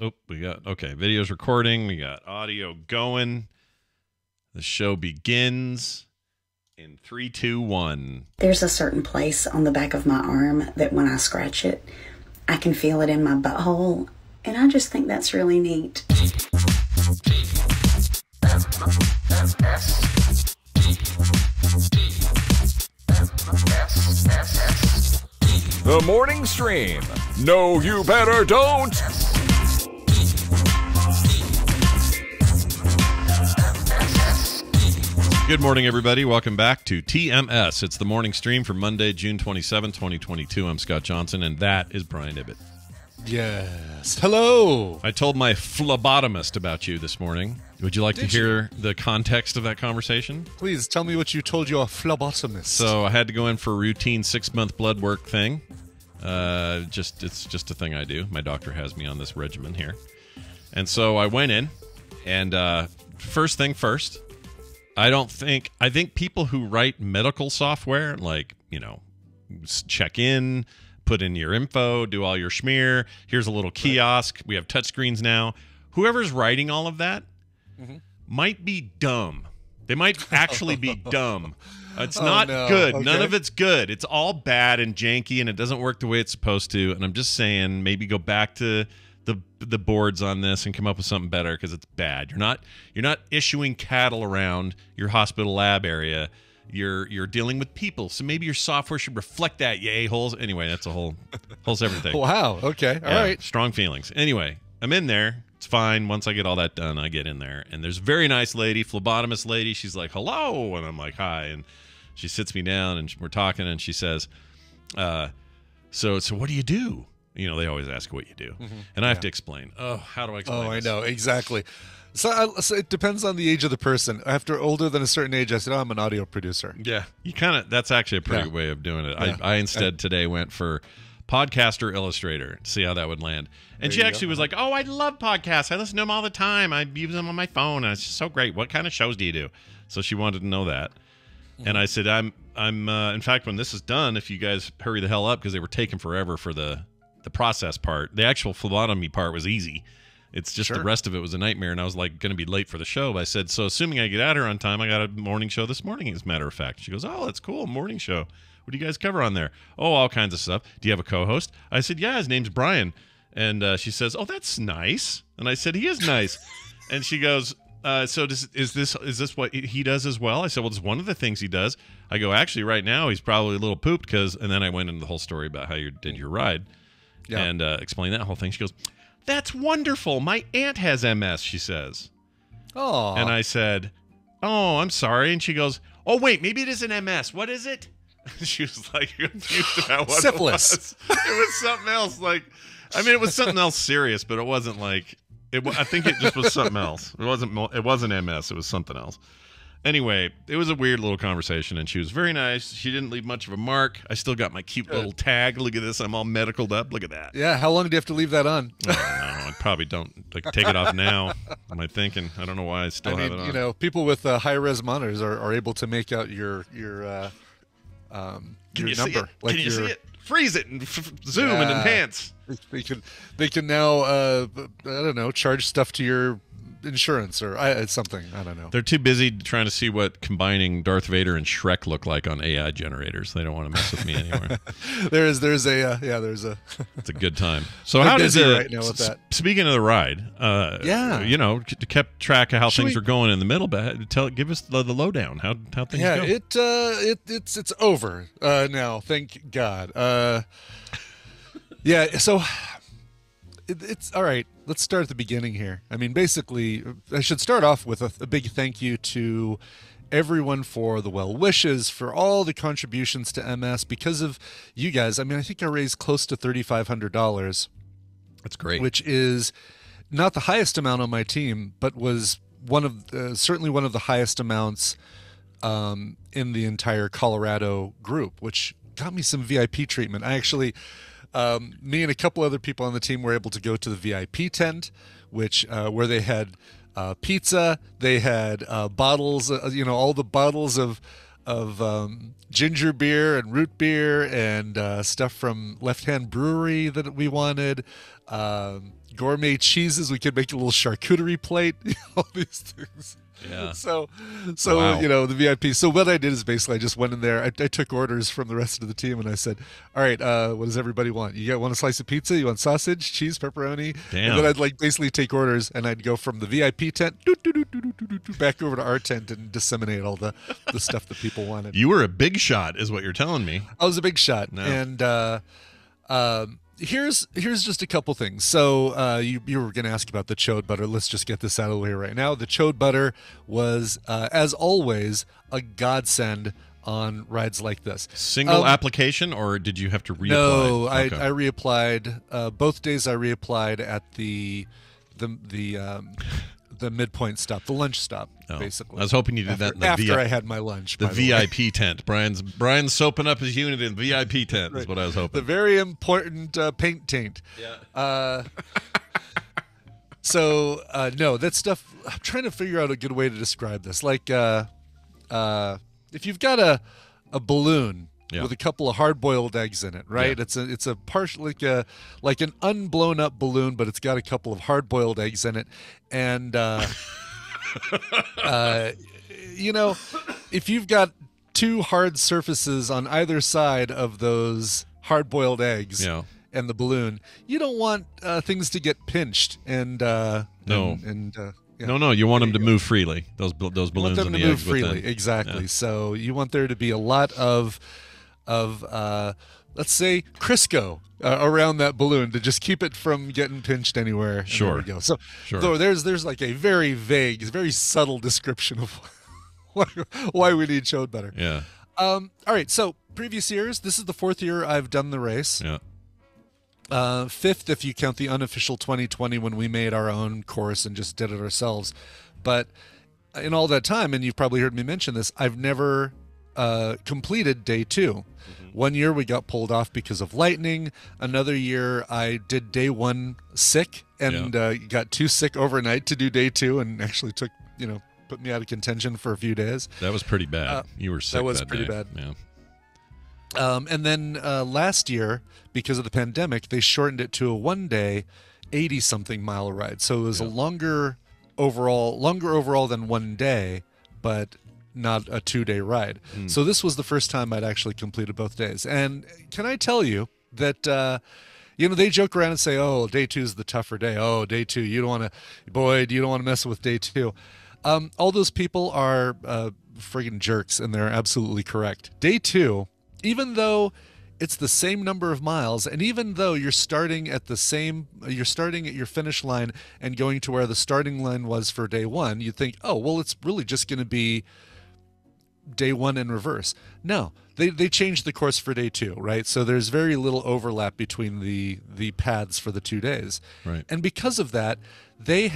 Oh, we got, okay, video's recording. We got audio going. The show begins in 3, 2, 1. There's a certain place on the back of my arm that when I scratch it, I can feel it in my butthole, and I just think that's really neat. The morning stream. No, you better don't. Good morning, everybody. Welcome back to TMS. It's the morning stream for Monday, June 27, 2022. I'm Scott Johnson, and that is Brian Ibbett. Yes. Hello. I told my phlebotomist about you this morning. Would you like to hear the context of that conversation? Please tell me what you told your phlebotomist. So I had to go in for a routine 6-month blood work thing. It's just a thing I do. My doctor has me on this regimen here. And so I went in, and first thing first, I think people who write medical software, like, you know, check in, put in your info, do all your schmear, here's a little kiosk, we have touchscreens now. Whoever's writing all of that might be dumb. They might actually be dumb. It's not good. Okay. None of it's good. It's all bad and janky, and it doesn't work the way it's supposed to. And I'm just saying, maybe go back to the boards on this and come up with something better, because it's bad. You're not issuing cattle around your hospital lab area. You're dealing with people, so maybe your software should reflect that, you a-holes. Anyway, that's a whole everything. Wow. Okay. All right. Strong feelings. Anyway, I'm in there. It's fine. Once I get all that done, I get in there, and there's a very nice lady, phlebotomist lady. She's like, hello, and I'm like, hi, and she sits me down, and we're talking, and she says, so what do you do? You know, they always ask what you do, and I have to explain. Oh, how do I explain I this? know, exactly. So it depends on the age of the person. After older than a certain age, I said, I'm an audio producer. Yeah, that's actually a pretty good way of doing it. Yeah. I instead today went for podcaster illustrator to see how that would land. And she actually was like, oh, I love podcasts. I listen to them all the time. I use them on my phone, and it's just so great. What kind of shows do you do? So she wanted to know that. And I said, I'm in fact, when this is done, if you guys hurry the hell up, because they were taking forever for the process part. The actual phlebotomy part was easy. It's just the rest of it was a nightmare, and I was like going to be late for the show. But I said, so assuming I get out here on time, I got a morning show this morning, as a matter of fact. She goes, oh, that's cool, morning show. What do you guys cover on there? Oh, all kinds of stuff. Do you have a co-host? I said, yeah, his name's Brian. And she says, oh, that's nice. And I said, he is nice. And she goes, so is this what he does as well? I said, well, it's one of the things he does. I go, actually, right now, he's probably a little pooped because, and then I went into the whole story about how you did your ride and explained that whole thing. She goes, that's wonderful. My aunt has MS, she says. Oh. And I said, oh, I'm sorry. And she goes, oh, wait, maybe it isn't MS. What is it? She was like confused about what syphilis. It was. It was something else. Like, I mean, it was something else serious, but it wasn't like it. I think it just was something else. It wasn't MS. It was something else. Anyway, it was a weird little conversation, and she was very nice. She didn't leave much of a mark. I still got my cute little tag. Look at this. I'm all medicaled up. Look at that. Yeah. How long do you have to leave that on? I don't know. I probably don't take it off now. Am I thinking? I don't know why I still have it on. You know, people with high-res monitors are able to make out your Can you number. See it? Like can you see it? Freeze it and zoom and enhance. They can now I don't know, charge stuff to your insurance or something. I don't know. They're too busy trying to see what combining Darth Vader and Shrek look like on AI generators. They don't want to mess with me anymore. there's a It's a good time. So how does it right now with that? Speaking of the ride, you know, kept track of how things were going in the middle, but give us the lowdown. How things go. It's over now, thank God. So it's all right. Let's start at the beginning here. I mean, basically, I should start off with a big thank you to everyone for the well wishes, for all the contributions to MS. Because of you guys, I mean, I think I raised close to $3,500. That's great. Which is not the highest amount on my team, but was certainly one of the highest amounts in the entire Colorado group, which got me some VIP treatment. I actually... me and a couple other people on the team were able to go to the VIP tent, which where they had pizza, they had bottles, all the bottles of ginger beer and root beer and stuff from Left Hand Brewery that we wanted, gourmet cheeses. We could make a little charcuterie plate. All these things. Yeah. So Wow. the VIP. So what I did is basically I just went in there. I took orders from the rest of the team, and I said, "All right, what does everybody want? Want a slice of pizza? You want sausage, cheese, pepperoni?" Damn. And then I'd like basically take orders, and I'd go from the VIP tent back over to our tent and disseminate all the stuff that people wanted. You were a big shot, is what you're telling me. I was a big shot, No. and here's just a couple things. So you were going to ask about the Chode butter. Let's just get this out of the way right now. The Chode butter was, as always, a godsend on rides like this. Single application, or did you have to reapply? No, Okay. I reapplied. Both days I reapplied at the midpoint stop, the lunch stop, Oh. basically. I was hoping you did that in the after I had my lunch. the by the way. VIP tent. Brian's soaping up his unit in the VIP tent is what I was The hoping. very important paint taint. Yeah. So no, that stuff. I'm trying to figure out a good way to describe this. Like, if you've got a balloon Yeah. with a couple of hard-boiled eggs in it, right? Yeah. It's a partial like an unblown up balloon, but it's got a couple of hard-boiled eggs in it, and if you've got two hard surfaces on either side of those hard-boiled eggs. Yeah. And the balloon, you don't want things to get pinched and No. yeah. No, you want them to move freely. Those balloons You want them and to the move eggs freely, within. exactly. Yeah. So you want there to be a lot of let's say Crisco around that balloon to just keep it from getting pinched anywhere. And Sure. there we go. So Sure. there's like a very vague, very subtle description of why we need Chode butter. Yeah. All right. So previous years, this is the 4th year I've done the race. Yeah. 5th if you count the unofficial 2020 when we made our own course and just did it ourselves. But in all that time, and you've probably heard me mention this, I've never completed day 2. Mm-hmm. One year we got pulled off because of lightning. Another year I did day 1 sick and got too sick overnight to do day 2 and actually put me out of contention for a few days. That was pretty bad. You were sick that was that pretty day. bad. Yeah. And then last year, because of the pandemic, they shortened it to a 1-day, 80-something mile ride. So it was a longer overall than 1 day, but not a 2-day ride. So this was the first time I'd actually completed both days. And can I tell you that, they joke around and say, oh, day 2 is the tougher day. Oh, day 2, you don't want to mess with day 2. All those people are friggin' jerks, and they're absolutely correct. Day 2, even though it's the same number of miles, and even though you're starting at your finish line and going to where the starting line was for day 1, you'd think, oh, well, it's really just going to be day 1 in reverse. No, they changed the course for day 2, right? So there's very little overlap between the paths for the 2 days. Right. And because of that, they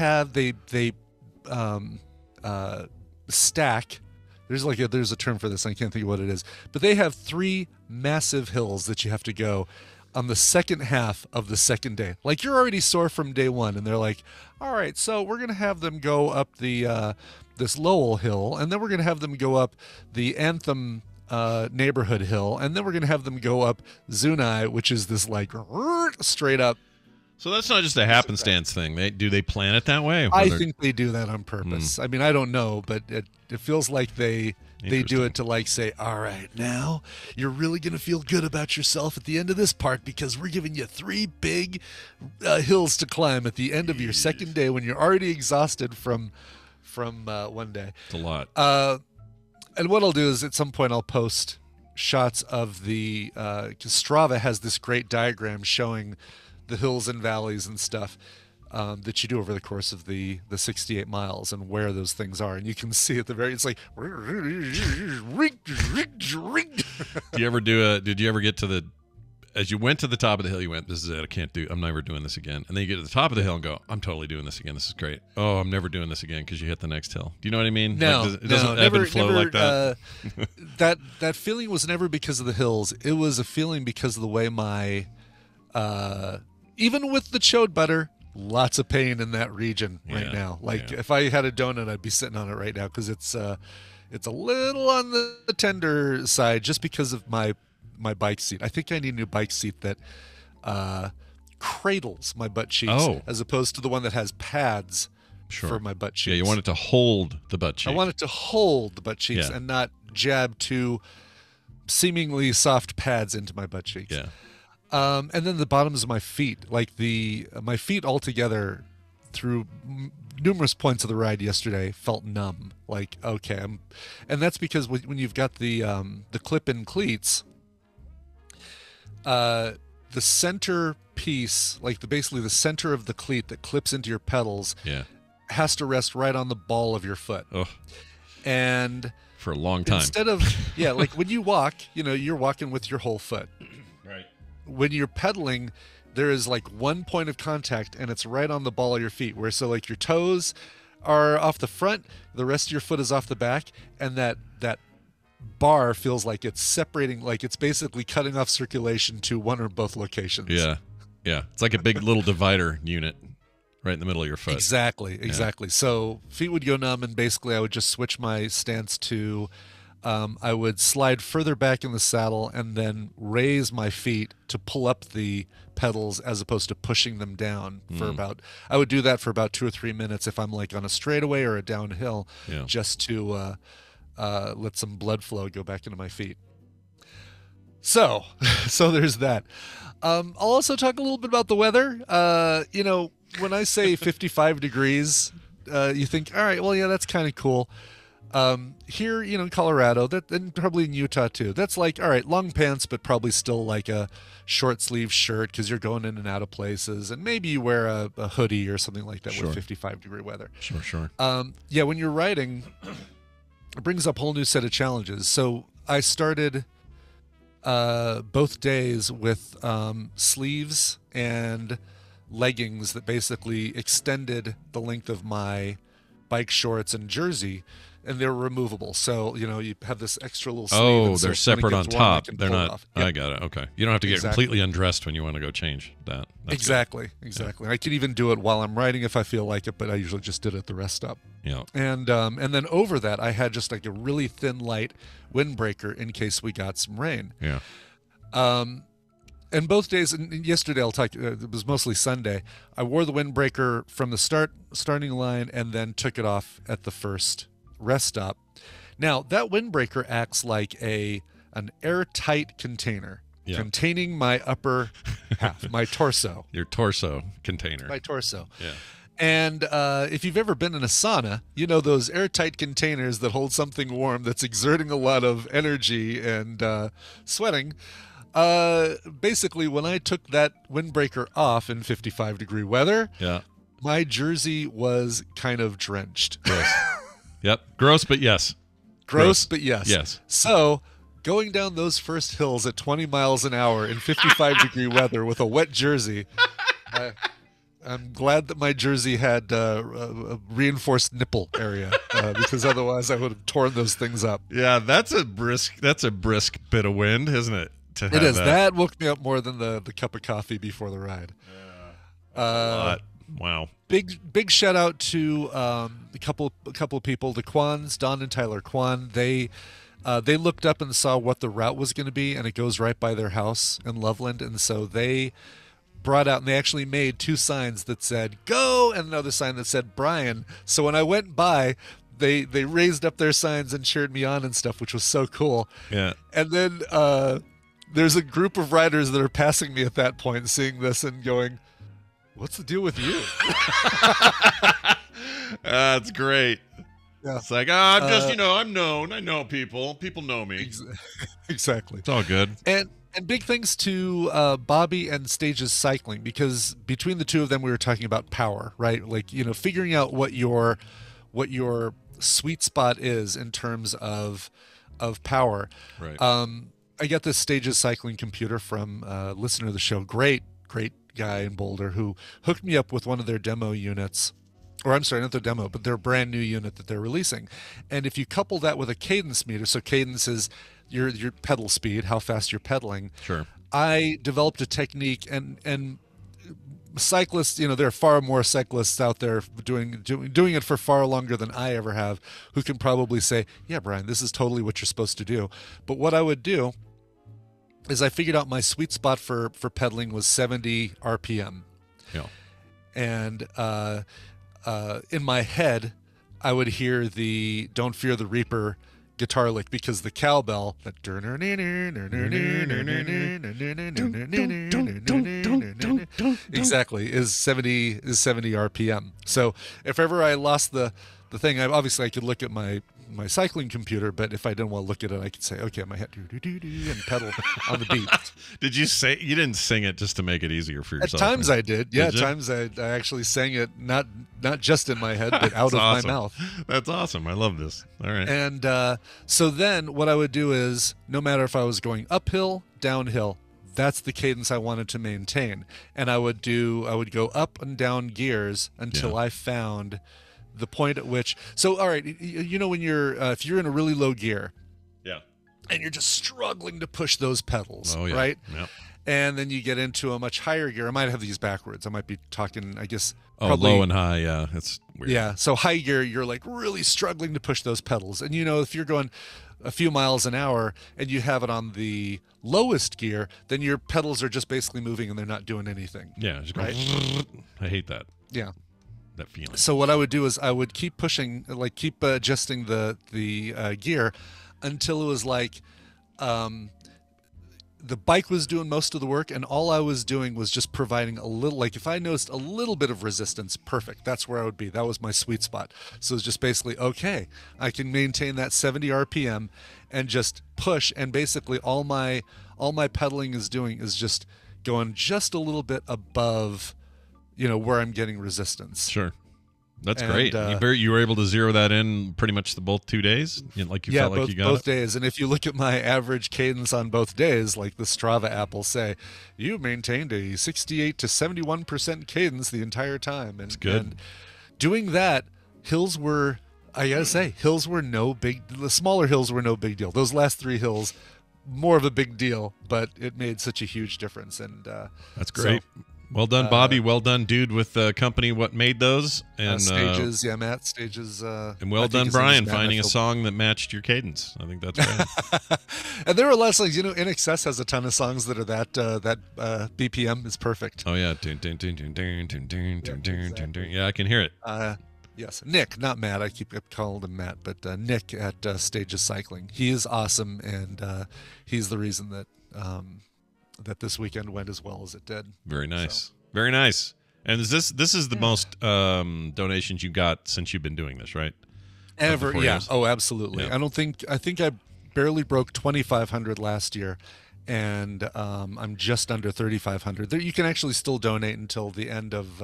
stack. There's a term for this. I can't think of what it is, but they have 3 massive hills that you have to go on the second half of the second day. Like, you're already sore from day 1, and they're like, all right, so we're gonna have them go up the this Lowell hill, and then we're gonna have them go up the Anthem neighborhood hill, and then we're gonna have them go up Zunai, which is this like straight up. So that's not just a happenstance thing. Do they plan it that way? I think they do that on purpose. I mean, I don't know, but it feels like they do it to like say, all right, now you're really going to feel good about yourself at the end of this part because we're giving you 3 big hills to climb at the end of your second day when you're already exhausted from 1 day. It's a lot. And what I'll do is at some point I'll post shots of the 'cause Strava has this great diagram showing the hills and valleys and stuff that you do over the course of the 68 miles and where those things are. And you can see at the very, it's like, Did you ever get to the, as you went to the top of the hill, you went, this is it, I'm never doing this again. And then you get to the top of the hill and go, I'm totally doing this again. This is great. Oh, I'm never doing this again because you hit the next hill. Do you know what I mean? No, it doesn't ebb and flow like that. That feeling was never because of the hills. It was a feeling because of the way my, even with the Chode butter, lots of pain in that region right now. Like if I had a donut, I'd be sitting on it right now because it's a little on the tender side just because of my bike seat. I think I need a new bike seat that cradles my butt cheeks, as opposed to the one that has pads for my butt cheeks. Yeah, you want it to hold the butt cheeks. I want it to hold the butt cheeks and not jab two seemingly soft pads into my butt cheeks. Yeah. And then the bottoms of my feet, like my feet altogether through numerous points of the ride yesterday felt numb. Like, okay, and that's because when you've got the clip-in cleats, the center piece, like basically the center of the cleat that clips into your pedals, has to rest right on the ball of your foot. And for a long time, instead of like when you walk, you're walking with your whole foot. Right. When you're pedaling, there is like one point of contact, and it's right on the ball of your feet. Where so like your toes are off the front, the rest of your foot is off the back, and that bar feels like it's separating, like it's basically cutting off circulation to one or both locations. Yeah. It's like a big little divider unit right in the middle of your foot. Exactly. So feet would go numb, and basically I would just switch my stance to I would slide further back in the saddle and then raise my feet to pull up the pedals as opposed to pushing them down I would do that for about 2 or 3 minutes if I'm like on a straightaway or a downhill, just to let some blood flow go back into my feet. So there's that. I'll also talk a little bit about the weather. When I say 55 degrees, you think, all right, well, yeah, that's kind of cool. Here, in Colorado, and probably in Utah too, that's like, all right, long pants, but probably still like a short sleeve shirt because you're going in and out of places, and maybe you wear a hoodie or something like that with 55 degree weather. Sure. When you're riding, it brings up a whole new set of challenges. So I started both days with sleeves and leggings that basically extended the length of my bike shorts and jersey, and they're removable. So, you have this extra little sleeve. Oh, they're separate on top. They're not. Yep. I got it. Okay. You don't have to get completely undressed when you want to go change that. That's exactly. good. I could even do it while I'm riding if I feel like it, but I usually just did it at the rest stop. Yeah. And then over that, I had just like a really thin, light windbreaker in case we got some rain. Yeah. And both days, and yesterday it was mostly Sunday, I wore the windbreaker from the starting line and then took it off at the first rest stop. Now, that windbreaker acts like an airtight container containing my upper half, my torso. Your torso container. My torso. Yeah. And if you've ever been in a sauna, those airtight containers that hold something warm that's exerting a lot of energy and sweating. Basically, when I took that windbreaker off in 55 degree weather, my jersey was kind of drenched. Yes. Yep. Gross, but yes. Gross, but yes. Yes. So going down those first hills at 20 miles an hour in 55 degree weather with a wet jersey, I'm glad that my jersey had a reinforced nipple area because otherwise I would have torn those things up. Yeah, that's a brisk bit of wind, isn't it? It is. That woke me up more than the cup of coffee before the ride. Yeah. A lot. Wow. Big shout out to a couple of people, the Kwans, Don and Tyler Kwan. They looked up and saw what the route was going to be, and it goes right by their house in Loveland, and so they brought out, and they actually made 2 signs that said "Go" and another sign that said "Brian." So when I went by, they raised up their signs and cheered me on and stuff, which was so cool. Yeah. And then there's a group of riders that are passing me at that point, seeing this and going, "What's the deal with you?" That's great. Yeah. It's like, I'm just, I'm known. I know people. People know me. Exactly. It's all good. And big thanks to Bobby and Stages Cycling, because between the two of them, we were talking about power, right? Like, figuring out what your sweet spot is in terms of power. Right. I got this Stages Cycling computer from a listener of the show, great guy in Boulder, who hooked me up with one of their demo units. Or I'm sorry, not their demo, but their brand new unit that they're releasing. And if you couple that with a cadence meter, so cadence is your pedal speed, how fast you're pedaling. Sure. I developed a technique, and cyclists, there are far more cyclists out there doing it for far longer than I ever have, who can probably say, yeah, Brian, this is totally what you're supposed to do. But what I would do, is I figured out my sweet spot for pedaling was 70 RPM. Yeah. And in my head, I would hear the Don't Fear the Reaper guitar lick, because the cowbell, that exactly is 70 RPM. So if ever I lost the thing, obviously I could look at my cycling computer, but if I didn't want to look at it, I could say, okay, my head and pedal on the beat. Did you say you didn't sing it just to make it easier for yourself? At times I did. Yeah, at you? times I actually sang it not just in my head, but out of awesome. my mouth. That's awesome. I love this. All right. And so then what I would do is, no matter if I was going uphill, downhill, that's the cadence I wanted to maintain. And I would go up and down gears until I found the point at which, so all right, you know, when you're if you're in a really low gear, and you're just struggling to push those pedals, right? Yeah. And then you get into a much higher gear. I might have these backwards. I might be talking, I guess, probably low and high. Yeah, it's weird. Yeah, so high gear, you're like really struggling to push those pedals. And you know, if you're going a few miles an hour and you have it on the lowest gear, then your pedals are just basically moving and they're not doing anything. Yeah, just right? I hate that. Yeah. That feeling. So what I would do is I would keep pushing, like keep adjusting the gear until it was like the bike was doing most of the work, and all I was doing was just providing a little, like if I noticed a little bit of resistance, perfect. That's where I would be. That was my sweet spot. So it's just basically, okay, I can maintain that 70 RPM and just push, and basically all my pedaling is doing is just going just a little bit above, you know, where I'm getting resistance. Sure. That's great. You were able to zero that in pretty much both 2 days? Like you felt like you got both days. And if you look at my average cadence on both days, like the Strava app will say, you maintained a 68 to 71% cadence the entire time. And, that's good. And doing that, hills were, I gotta say, the smaller hills were no big deal. Those last 3 hills, more of a big deal, but it made such a huge difference. And that's great. So, well done, Bobby. Well done, dude, with the company What Made Those. And Stages, Matt Stages. And well done, Brian, finding a song that matched your cadence. I think that's right. And there are lots of, like, you know, In Excess has a ton of songs that are that BPM is perfect. Oh yeah, yeah, I can hear it. Yes, Nick, not Matt. I keep calling him Matt, but Nick at Stages Cycling. He is awesome, and he's the reason that that this weekend went as well as it did. Very nice. Very nice. And this is the most donations you got since you've been doing this, right? Ever, yeah. Years? Oh, absolutely. Yeah. I think I barely broke 2,500 last year, and I'm just under 3,500. You can actually still donate until the end of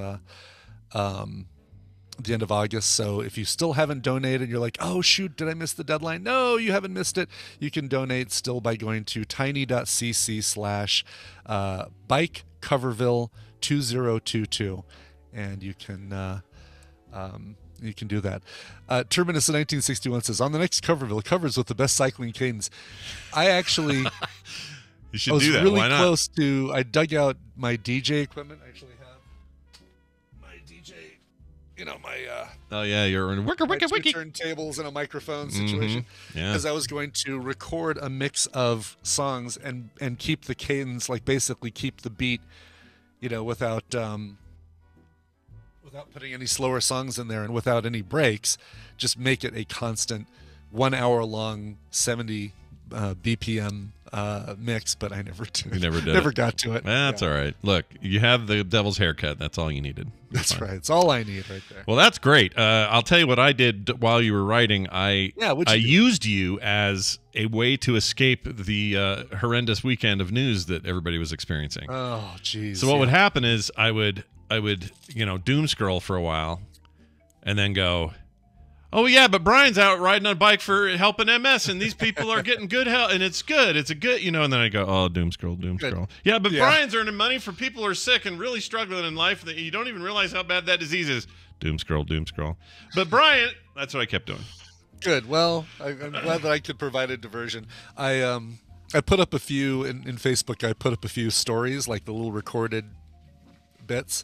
August. So if you still haven't donated, you're like, oh shoot, did I miss the deadline? No, you haven't missed it. You can donate still by going to tiny.cc/Bike Coverville 2022, and you can do that. Terminus in 1961 says, on the next Coverville, covers with the best cycling cadence. I actually you should do that. Really Why not? Close to, I dug out my DJ equipment. I actually have my DJ, you know, my oh yeah, you're in wiki turntables and a microphone situation. Mm-hmm. Yeah, because I was going to record a mix of songs and keep the cadence, like basically keep the beat, you know, without putting any slower songs in there and without any breaks, just make it a constant 1 hour long 70 BPM mix. But I never did. You never did. Never got to it. That's all right. Look, you have the devil's haircut. That's all you needed. That's right. It's all I need right there. Well, that's great. I'll tell you what I did while you were writing. I used you as a way to escape the horrendous weekend of news that everybody was experiencing. Oh, geez. So what would happen is I would doom scroll for a while, and then go, oh yeah, but Brian's out riding on a bike for helping MS, and these people are getting good help, and it's good. It's a good, you know. And then I go, oh, doom scroll. Yeah, but Brian's earning money for people who are sick and really struggling in life that you don't even realize how bad that disease is. Doom scroll. But Brian, that's what I kept doing. Good. Well, I'm glad that I could provide a diversion. I put up a few in Facebook. I put up a few stories, like the little recorded bits,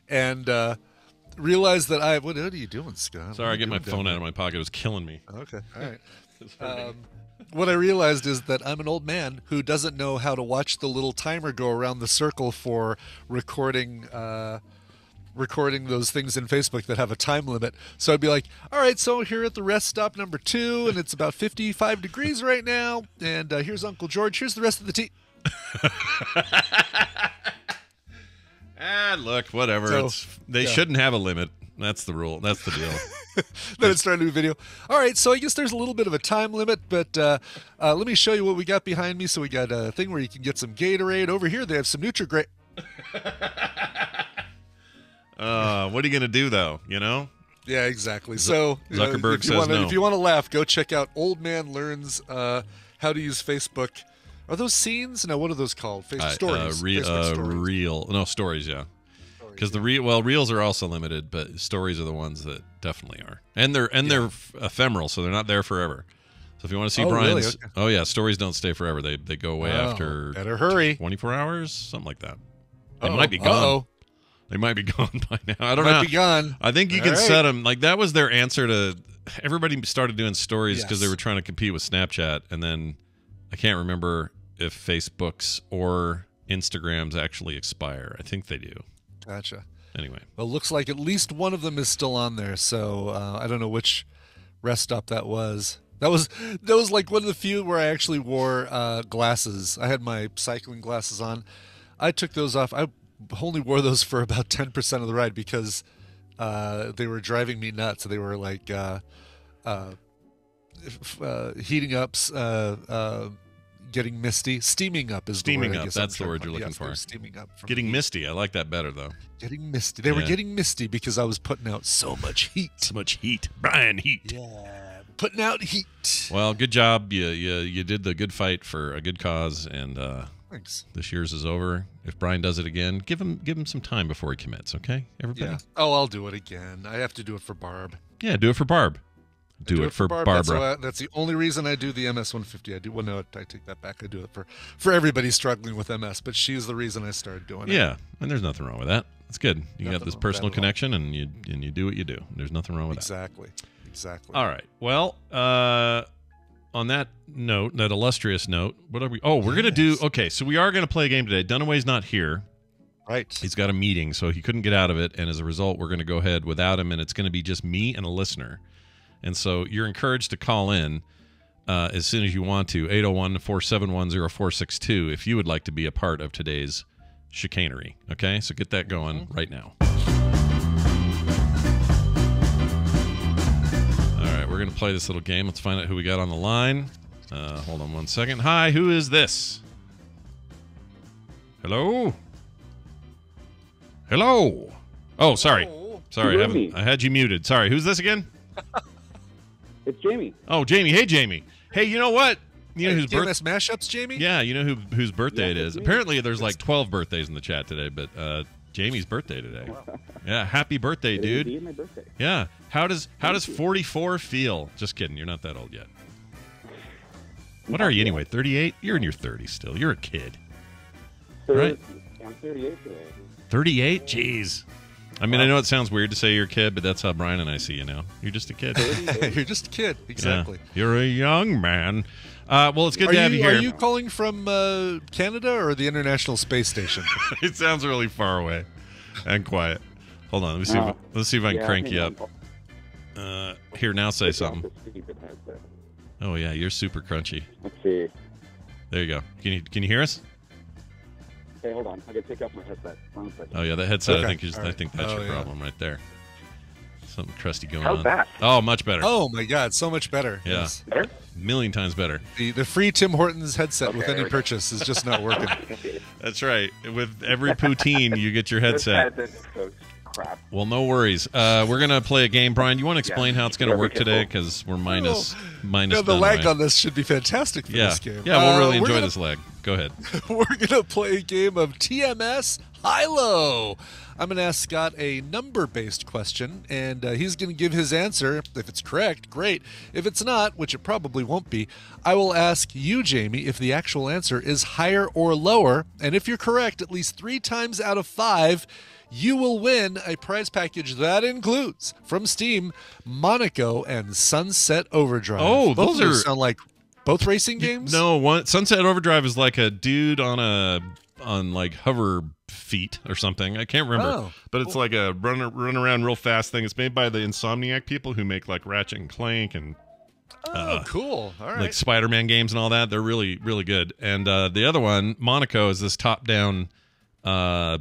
and realized that what are you doing, Scott? Sorry, I get my phone out of my pocket. It was killing me. Okay, all right. what I realized is that I'm an old man who doesn't know how to watch the little timer go around the circle for recording those things in Facebook that have a time limit. So I'd be like, all right, so here at the rest stop number 2, and it's about 55 degrees right now, and here's Uncle George. Here's the rest of the tea. Look, whatever. So, they shouldn't have a limit. That's the rule. That's the deal. Then it's starting a new video. All right, so I guess there's a little bit of a time limit, but let me show you what we got behind me. So we got a thing where you can get some Gatorade. Over here, they have some Nutri-Grain. What are you going to do, though? You know? Yeah, exactly. So Zuckerberg says no. If you want to laugh, go check out Old Man Learns How to Use Facebook. Are those scenes? No, what are those called? Stories. Facebook stories. Stories, yeah. Because reels are also limited, but stories are the ones that definitely are, and they're ephemeral, so they're not there forever. So if you want to see Brian's, really? Okay. Stories don't stay forever. They go away after better hurry 24 hours, something like that. They might be gone. Uh-oh. They might be gone by now. I don't know. know. Be gone. I think you can set them like that was their answer to. Everybody started doing stories because they were trying to compete with Snapchat, and then I can't remember if Facebook's or Instagram's actually expire. I think they do. Gotcha. Anyway. Well, looks like at least one of them is still on there, so I don't know which rest stop that was. That was like one of the few where I actually wore glasses. I had my cycling glasses on. I took those off. I only wore those for about 10% of the ride because they were driving me nuts. They were like heating up, getting misty. Steaming up is steaming the word. Up. That's the word you're looking for. Steaming up. Getting misty. I like that better, though. Getting misty. They were getting misty because I was putting out so much heat. So much heat. Brian Heat. Yeah. Putting out heat. Well, good job. You did the good fight for a good cause, and thanks. This year's is over. If Brian does it again, give him some time before he commits, okay? Everybody? Yeah. Oh, I'll do it again. I have to do it for Barb. Yeah, do it for Barb. Do it for Barbara. That's the only reason I do the MS 150. I do. Well, no, I take that back. I do it for everybody struggling with MS, but she's the reason I started doing it. Yeah, and there's nothing wrong with that. It's good. You got this personal connection, and you do what you do. There's nothing wrong with that. Exactly. All right. Well, on that note, that illustrious note, what are we? Oh, we're gonna do. Okay, so we are gonna play a game today. Dunaway's not here. Right. He's got a meeting, so he couldn't get out of it, and as a result, we're gonna go ahead without him, and it's gonna be just me and a listener. And so you're encouraged to call in as soon as you want to, 801-471-0462, if you would like to be a part of today's chicanery. Okay? So get that going right now. All right, we're going to play this little game. Let's find out who we got on the line. Hold on one second. Hi, who is this? Hello? Hello? Oh, sorry. Sorry, I had you muted. Sorry, who's this again? It's Jamie. Oh, Jamie. Hey, Jamie. Hey, you know what? You know whose TMS mashups, Jamie? Yeah, you know whose birthday it is. Apparently, there's like 12 birthdays in the chat today, but Jamie's birthday today. Wow. Yeah, happy birthday, dude. It is my birthday. Yeah. How does 44 feel? Just kidding. You're not that old yet. What are you anyway? 38? You're in your 30s still. You're a kid. Right? I'm 38 today. 38? Jeez. I mean, I know it sounds weird to say you're a kid, but that's how Brian and I see you now. You're just a kid. You're just a kid. Exactly. Yeah. You're a young man. Well, it's good to have you here. Are you calling from Canada or the International Space Station? It sounds really far away and quiet. Hold on. Let's see if I can crank you up. Here, now say something. Oh, yeah. You're super crunchy. Let's see. There you go. Can you hear us? Hey, hold on. I gotta take off my headset. Oh yeah, that headset. Okay. I think that's your problem right there. Something crusty going on. How's that? Oh, much better. Oh my God, so much better. Yeah, yes. Better? A million times better. The free Tim Hortons headset with any purchase is just not working. That's right. With every poutine, you get your headset. Crap. Well, no worries. We're gonna play a game. Brian, you want to explain how it's gonna work today? Because we're minus. The lag on this should be fantastic for this game. Yeah, we'll really enjoy this lag. Go ahead. We're gonna play a game of TMS High-Low. I'm gonna ask Scott a number-based question, and he's gonna give his answer. If it's correct, great. If it's not, which it probably won't be, I will ask you, Jamie, if the actual answer is higher or lower. And if you're correct at least 3 times out of 5, you will win a prize package that includes, from Steam, Monaco and Sunset Overdrive. Oh, those those sound like Both racing games? No, one Sunset Overdrive is like a dude on like hover feet or something. I can't remember, but it's like a run around real fast thing. It's made by the Insomniac people who make like Ratchet and Clank and cool. All right, like Spider-Man games and all that. They're really really good. And the other one, Monaco, is this top-down. I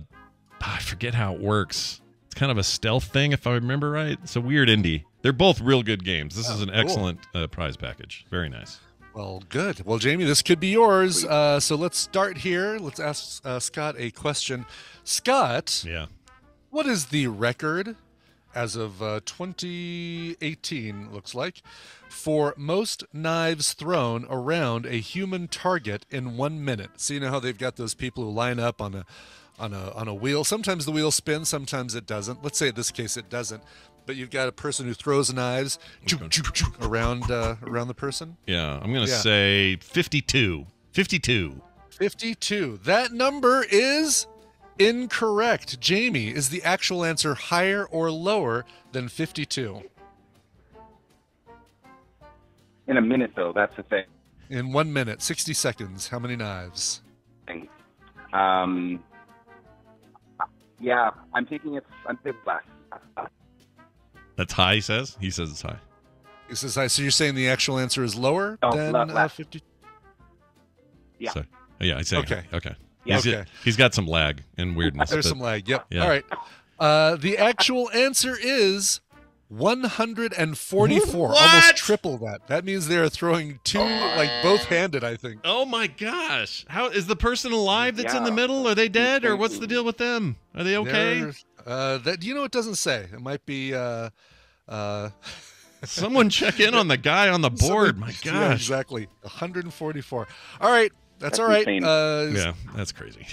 forget how it works. It's kind of a stealth thing, if I remember right. It's a weird indie. They're both real good games. This is an excellent prize package. Very nice. Well, good. Well, Jamie, this could be yours. So let's start here. Let's ask Scott a question. Scott, Yeah. what is the record as of 2018, looks like, for most knives thrown around a human target in 1 minute? So you know how they've got those people who line up on a wheel. Sometimes the wheel spins, sometimes it doesn't. Let's say in this case it doesn't. But you've got a person who throws knives around the person. Yeah, I'm going to say 52. 52. 52. That number is incorrect. Jamie, is the actual answer higher or lower than 52? In a minute, though, that's the thing. In 1 minute, 60 seconds, how many knives? Yeah, I'm thinking less. That's high, he says? He says it's high. He says high. So you're saying the actual answer is lower than less. 50? Yeah. So, yeah, I say Okay. Okay. Yeah. He's got some lag and weirdness. There's but- some lag. Yep. Yeah. All right. The actual answer is 144. What? Almost triple that. That means they are throwing two, like both-handed, I think. Oh my gosh! How is the person alive that's in the Yeah. middle? Are they dead, or what's the deal with them? Are they okay? That it doesn't say. It might be. Someone check in on the guy on the board. My gosh! Yeah, exactly. 144. All right. That's all right. insane. Yeah, that's crazy.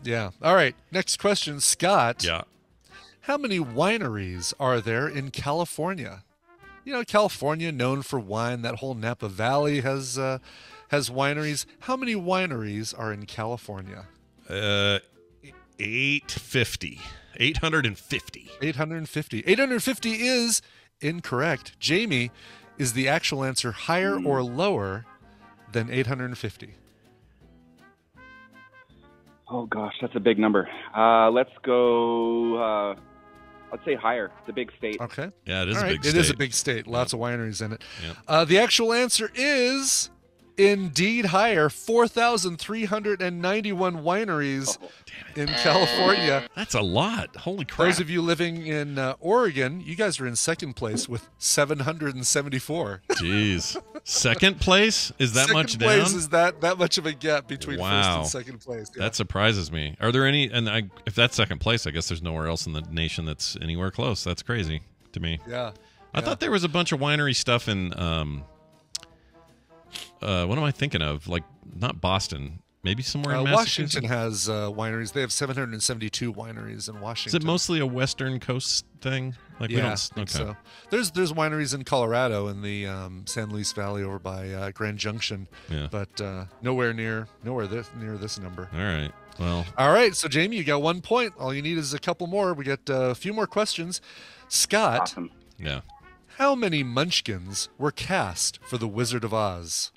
Yeah. All right. Next question, Scott. Yeah. How many wineries are there in California? You know, California, known for wine. That whole Napa Valley has wineries. How many wineries are in California? 850. 850. 850. 850 is incorrect. Jamie, is the actual answer higher or lower than 850? Oh gosh, that's a big number. Let's go. Let's say higher. It's a big state. Okay. Yeah, it is All a right. big state. It is a big state. Lots of wineries in it. Yep. The actual answer is indeed higher. 4,391 wineries in California. That's a lot. Holy crap! Those of you living in Oregon, you guys are in second place with 774. Jeez. Second place? Is that much Second place down? is that much of a gap between first Wow. and second place. Yeah. That surprises me. Are there any? And if that's second place, I guess there's nowhere else in the nation that's anywhere close. That's crazy to me. Yeah. I thought there was a bunch of winery stuff in. What am I thinking of? Like not Boston, maybe somewhere in Massachusetts. Washington has wineries. They have 772 wineries in Is Washington. it mostly a Western Coast thing? Like we Yeah, don't. I think Okay. so. There's wineries in Colorado in the San Luis Valley over by Grand Junction, Yeah. but nowhere near this number. All right. Well, All right, so Jamie, you got 1 point. All you need is a couple more. We got a few more questions. Scott, Awesome. yeah. how many Munchkins were cast for The Wizard of Oz?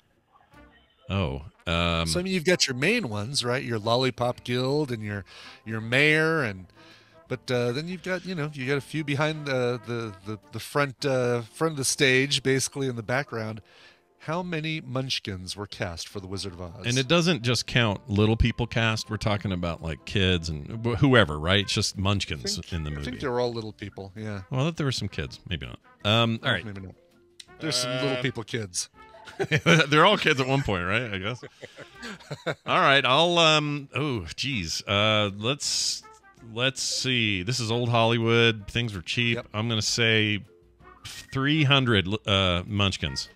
Oh. So I mean, you've got your main ones, right? Your Lollipop Guild and your mayor, but then you've got you got a few behind the front of the stage, basically in the background. How many Munchkins were cast for The Wizard of Oz? And it doesn't just count little people cast. We're talking about like kids and whoever, right? It's just Munchkins in the I movie. think they were all little people. Yeah. Well, I thought there were some kids. Maybe not. All right. Maybe not. There's some little people kids. They're all kids at one point, right? I guess. All right. I'll oh geez. Let's see. This is old Hollywood. Things were cheap. Yep. I'm gonna say 300 Munchkins.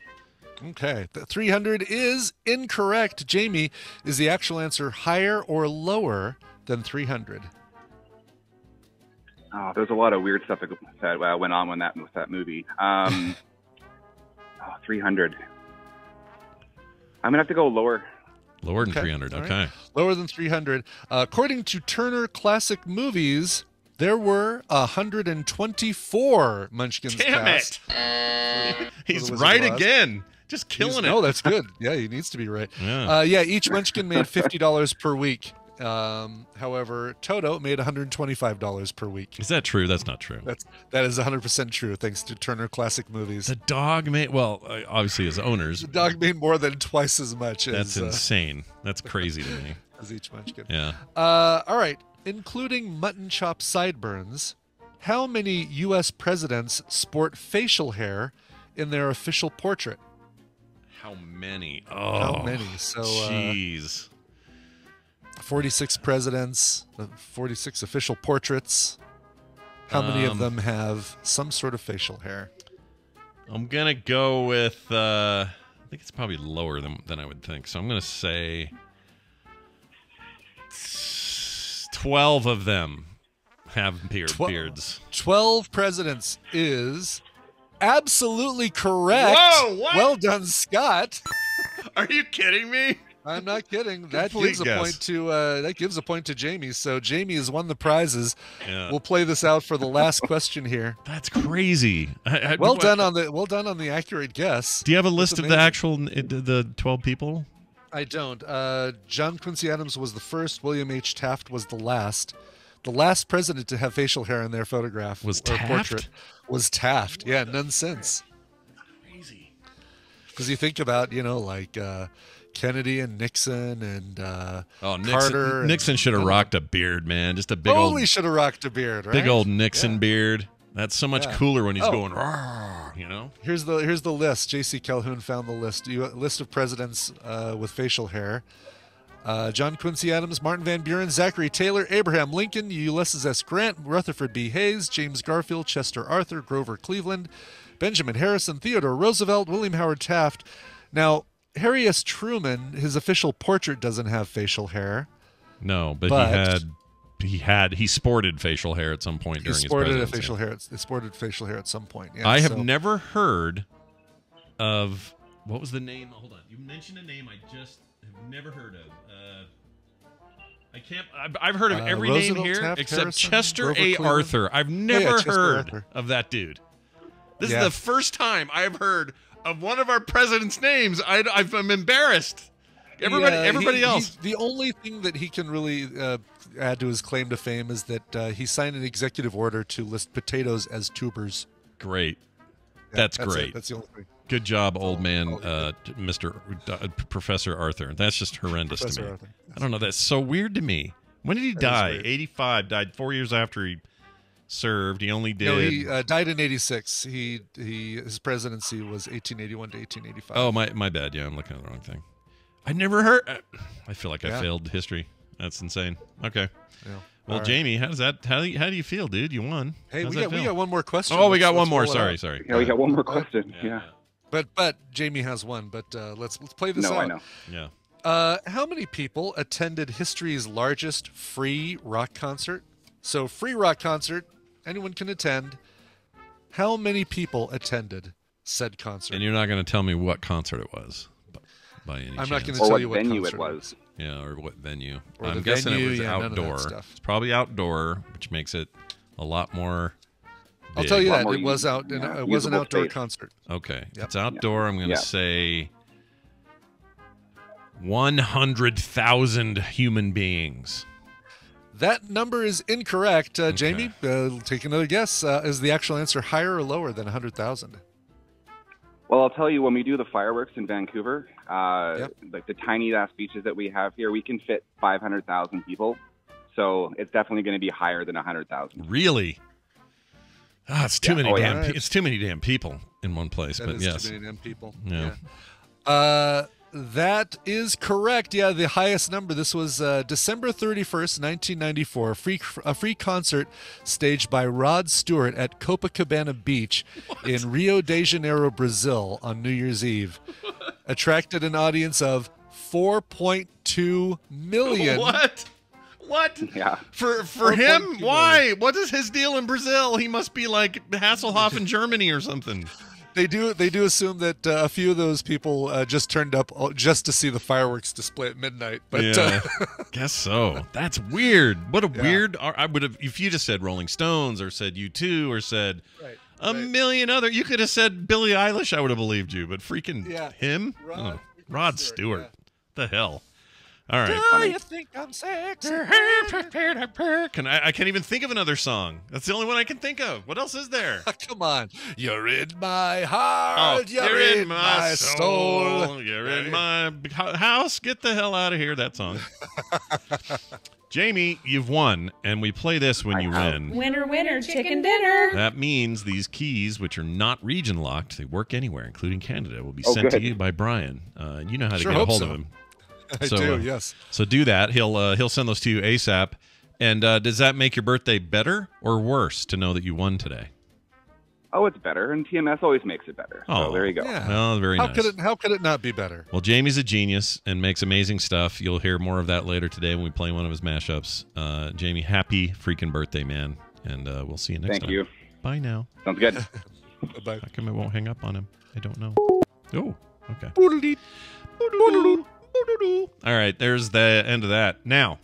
Okay. The 300 is incorrect. Jamie, is the actual answer higher or lower than 300? Oh, there's a lot of weird stuff that went on with that movie. 300. I'm gonna have to go lower. Lower than Okay. 300. All Okay. right. Lower than 300. According to Turner Classic Movies, there were 124 Munchkins Damn cast. it! He's Wizard right of Oz. again. Just killing it. No, that's good. Yeah, he needs to be right. Yeah. Each munchkin made $50 per week. However, Toto made $125 per week. Is that true? That's not true. That is 100% true, thanks to Turner Classic Movies. The dog made, well, obviously as owners. The dog made more than twice as much. That's insane. That's crazy to me. As each munchkin. Yeah. All right. Including mutton chop sideburns, how many U.S. presidents sport facial hair in their official portrait? How many? How many? So, jeez. 46 presidents, 46 official portraits. How many of them have some sort of facial hair? I'm going to go with, I think it's probably lower than I would think. So I'm going to say 12 of them have beards. 12 presidents is absolutely correct. Whoa, what? Well done, Scott. Are you kidding me? I'm not kidding. That Complete gives a point to Jamie. So Jamie has won the prizes. Yeah. We'll play this out for the last question here. That's crazy. Well done on the accurate guess. Do you have a list of the actual the 12 people? I don't. John Quincy Adams was the first. William H. Taft was the last. The last president to have facial hair in their photograph was Taft. Portrait was Taft. Yeah, none since. Crazy. Because you think about, like Kennedy and Nixon and Carter. Nixon should have rocked a beard, man. Just a big totally should have rocked a beard, right? Big old Nixon beard. That's so much cooler when he's going, Here's the list. J.C. Calhoun found the list. List of presidents with facial hair. John Quincy Adams, Martin Van Buren, Zachary Taylor, Abraham Lincoln, Ulysses S. Grant, Rutherford B. Hayes, James Garfield, Chester Arthur, Grover Cleveland, Benjamin Harrison, Theodore Roosevelt, William Howard Taft. Now, Harry S. Truman, his official portrait doesn't have facial hair. No, but he sported facial hair at some point during his presidency. He sported facial hair at some point. Yeah, I have never heard of, what was the name? Hold on. You mentioned a name I just have never heard of. I've heard of every name here Taft, except Harrison, Chester Grover A. Cleveland. Arthur. I've never heard Arthur. of that dude. This is the first time I've heard of one of our president's names. I'm embarrassed. Everybody else. The only thing that he can really add to his claim to fame is that he signed an executive order to list potatoes as tubers. Great. Yeah, that's great. That's the only thing. Good job, old man, Professor Arthur. That's just horrendous to me. Arthur. I don't know. That's so weird to me. When did he die? Weird. 85. Died 4 years after he served. He only did. No, he died in 86. His presidency was 1881 to 1885. Oh, my bad. Yeah, I'm looking at the wrong thing. I never heard. I feel like I failed history. That's insane. Okay. Yeah. Well, Jamie, how do you feel, dude? You won. Hey, we got one more question. Oh, we got one more. Sorry. Yeah, we got one more question. Yeah. But Jamie has one. But let's play this out. No, I know. Yeah. How many people attended history's largest free rock concert? So free rock concert, anyone can attend. How many people attended said concert? And you're not going to tell me what concert it was, by any chance. I'm not going to tell you what venue concert it was. Yeah, or what venue. Or I'm the guessing venue, it was none of that outdoor. stuff. It's probably outdoor, which makes it a lot more big. I'll tell you that. more it was out. It was an usable outdoor space. concert. Okay. Yep. It's outdoor. I'm going to Yeah. say 100,000 human beings. That number is incorrect. Jamie, take another guess. Is the actual answer higher or lower than 100,000? Well, I'll tell you, when we do the fireworks in Vancouver, like the tiny ass beaches that we have here, we can fit 500,000 people. So it's definitely going to be higher than 100,000. Really? Ah, it's too many damn. right. It's too many damn people in one place. That but is yes, too many damn people. Yeah. That is correct. Yeah, the highest number. This was December 31st, 1994. A free concert staged by Rod Stewart at Copacabana Beach in Rio de Janeiro, Brazil on New Year's Eve. Attracted an audience of 4.2 million. What? Yeah. For him? Why? What is his deal in Brazil? He must be like Hasselhoff in Germany or something. They do assume that a few of those people just turned up just to see the fireworks display at midnight. But yeah, guess so. That's weird. What a weird. I would have, if you just said Rolling Stones or said U2 or said A million other. You could have said Billie Eilish. I would have believed you, but freaking him, Rod Stewart. Yeah. The hell. All right. Do you think I'm sexy? I can't even think of another song. That's the only one I can think of. What else is there? Come on. You're in my heart. You're in my soul. You're in my house. Get the hell out of here. That song. Jamie, you've won, and we play this when you win. Winner, winner, chicken dinner. That means these keys, which are not region locked, they work anywhere, including Canada, will be sent to you by Brian. You know how to get a hold of him. I do, yes. So do that. He'll send those to you ASAP. And does that make your birthday better or worse to know that you won today? Oh, it's better, and TMS always makes it better. So there you go. Yeah. Well, very nice. How could it not be better? Well, Jamie's a genius and makes amazing stuff. You'll hear more of that later today when we play one of his mashups. Jamie, happy freaking birthday, man. And we'll see you next time. Thank you. Bye now. Sounds good. Bye. How come it won't hang up on him? I don't know. Oh, okay. All right, there's the end of that. Now,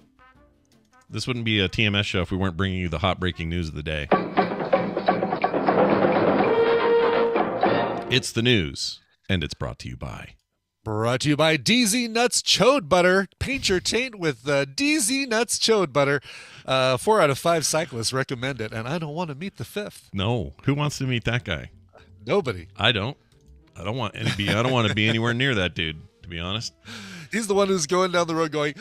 this wouldn't be a TMS show if we weren't bringing you the hot breaking news of the day. It's the news, and it's brought to you by... Brought to you by DZ Nuts Chode Butter. Paint your taint with DZ Nuts Chode Butter. 4 out of 5 cyclists recommend it, and I don't want to meet the 5th. No. Who wants to meet that guy? Nobody. I don't. I don't want to be anywhere near that dude, to be honest. He's the one who's going down the road going,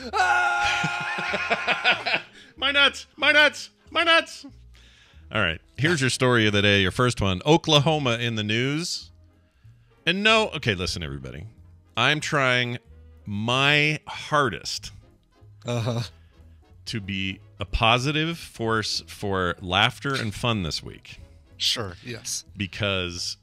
My nuts! My nuts! My nuts! All right. Here's your story of the day, your first one. Oklahoma in the news. And no, okay, listen, everybody. I'm trying my hardest to be a positive force for laughter and fun this week. Sure, yes. Because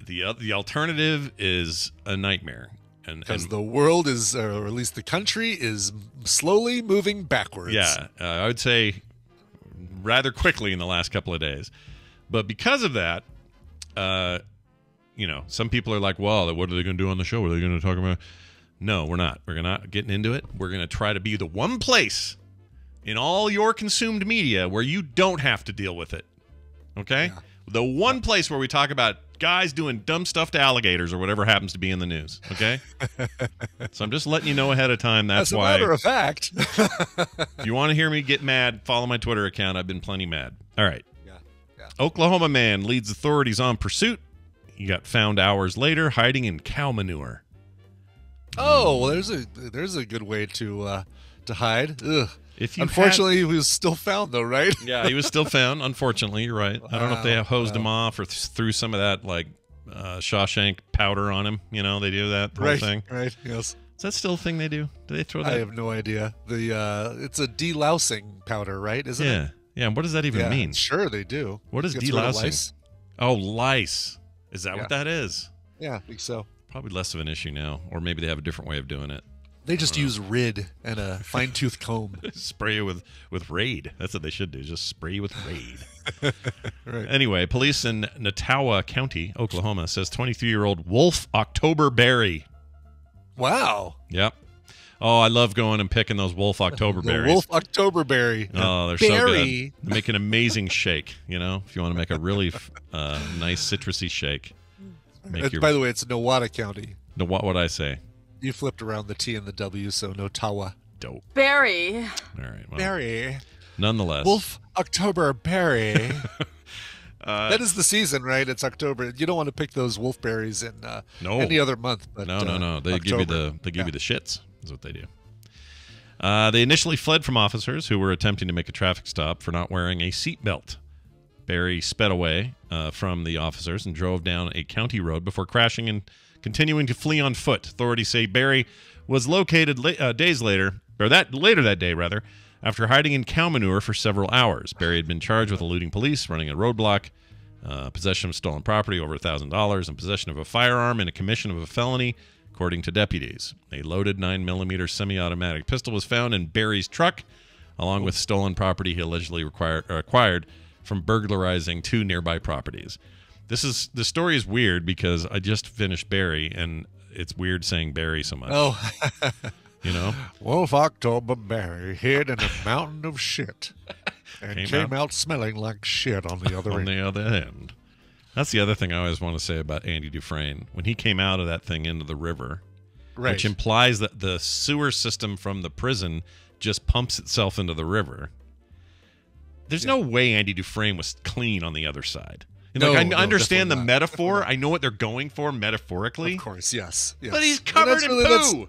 the alternative is a nightmare. Because the world is, or at least the country, is slowly moving backwards. Yeah, I would say rather quickly in the last couple of days. But because of that, some people are like, well, what are they going to do on the show? What are they going to talk about? No, we're not. We're not getting into it. We're going to try to be the one place in all your consumed media where you don't have to deal with it. Okay? Yeah. The one place where we talk about guys doing dumb stuff to alligators or whatever happens to be in the news. Okay? So I'm just letting you know ahead of time. That's why. As a matter of fact. If you want to hear me get mad, follow my Twitter account. I've been plenty mad. All right. Yeah. Oklahoma man leads authorities on pursuit. He got found hours later hiding in cow manure. Oh, well, there's a good way to hide. Ugh. Unfortunately, he was still found, though, right? Yeah, he was still found. Unfortunately, you're right. I don't know if they hosed him off or threw some of that Shawshank powder on him. You know, they do that whole thing. Right. Yes. Is that still a thing they do? Do they throw that? I have no idea. It's a delousing powder, right? Isn't it? Yeah. What does that even mean? Sure, they do. What is delousing? Oh, lice. Is that what that is? Yeah, I think so. Probably less of an issue now, or maybe they have a different way of doing it. They just use Rid and a fine-tooth comb. Spray you with Raid. That's what they should do. Just spray you with Raid. Right. Anyway, police in Nattawa County, Oklahoma, says 23-year-old Wolf Octoberberry. Wow. Yep. Oh, I love going and picking those Wolf Octoberberries. Wolf Octoberberry. Oh, they're so good. They make an amazing shake, if you want to make a really nice citrusy shake. By the way, it's Nowata County. What'd I say? You flipped around the T and the W, so Notawa. Dope. Berry. All right. Well, berry. Nonetheless. Wolf Octoberberry. That is the season, right? It's October. You don't want to pick those wolfberries in any other month. But, no. They give you the shits. Is what they do. They initially fled from officers who were attempting to make a traffic stop for not wearing a seatbelt. Barry sped away from the officers and drove down a county road before crashing and continuing to flee on foot. Authorities say Barry was located days later, or later that day, rather, after hiding in cow manure for several hours. Barry had been charged with eluding police, running a roadblock, possession of stolen property over $1,000, and possession of a firearm and a commission of a felony, according to deputies. A loaded 9mm semi-automatic pistol was found in Barry's truck, along with stolen property he allegedly acquired from burglarizing 2 nearby properties. The story is weird because I just finished Barry, and it's weird saying Barry so much. Oh. Wolf Octoberberry hid in a mountain of shit and came out smelling like shit on the other end. On the other end. That's the other thing I always want to say about Andy Dufresne. When he came out of that thing into the river, which implies that the sewer system from the prison just pumps itself into the river. There's no way Andy Dufresne was clean on the other side. I understand the metaphor. I know what they're going for metaphorically. Of course, yes. But he's covered in poo.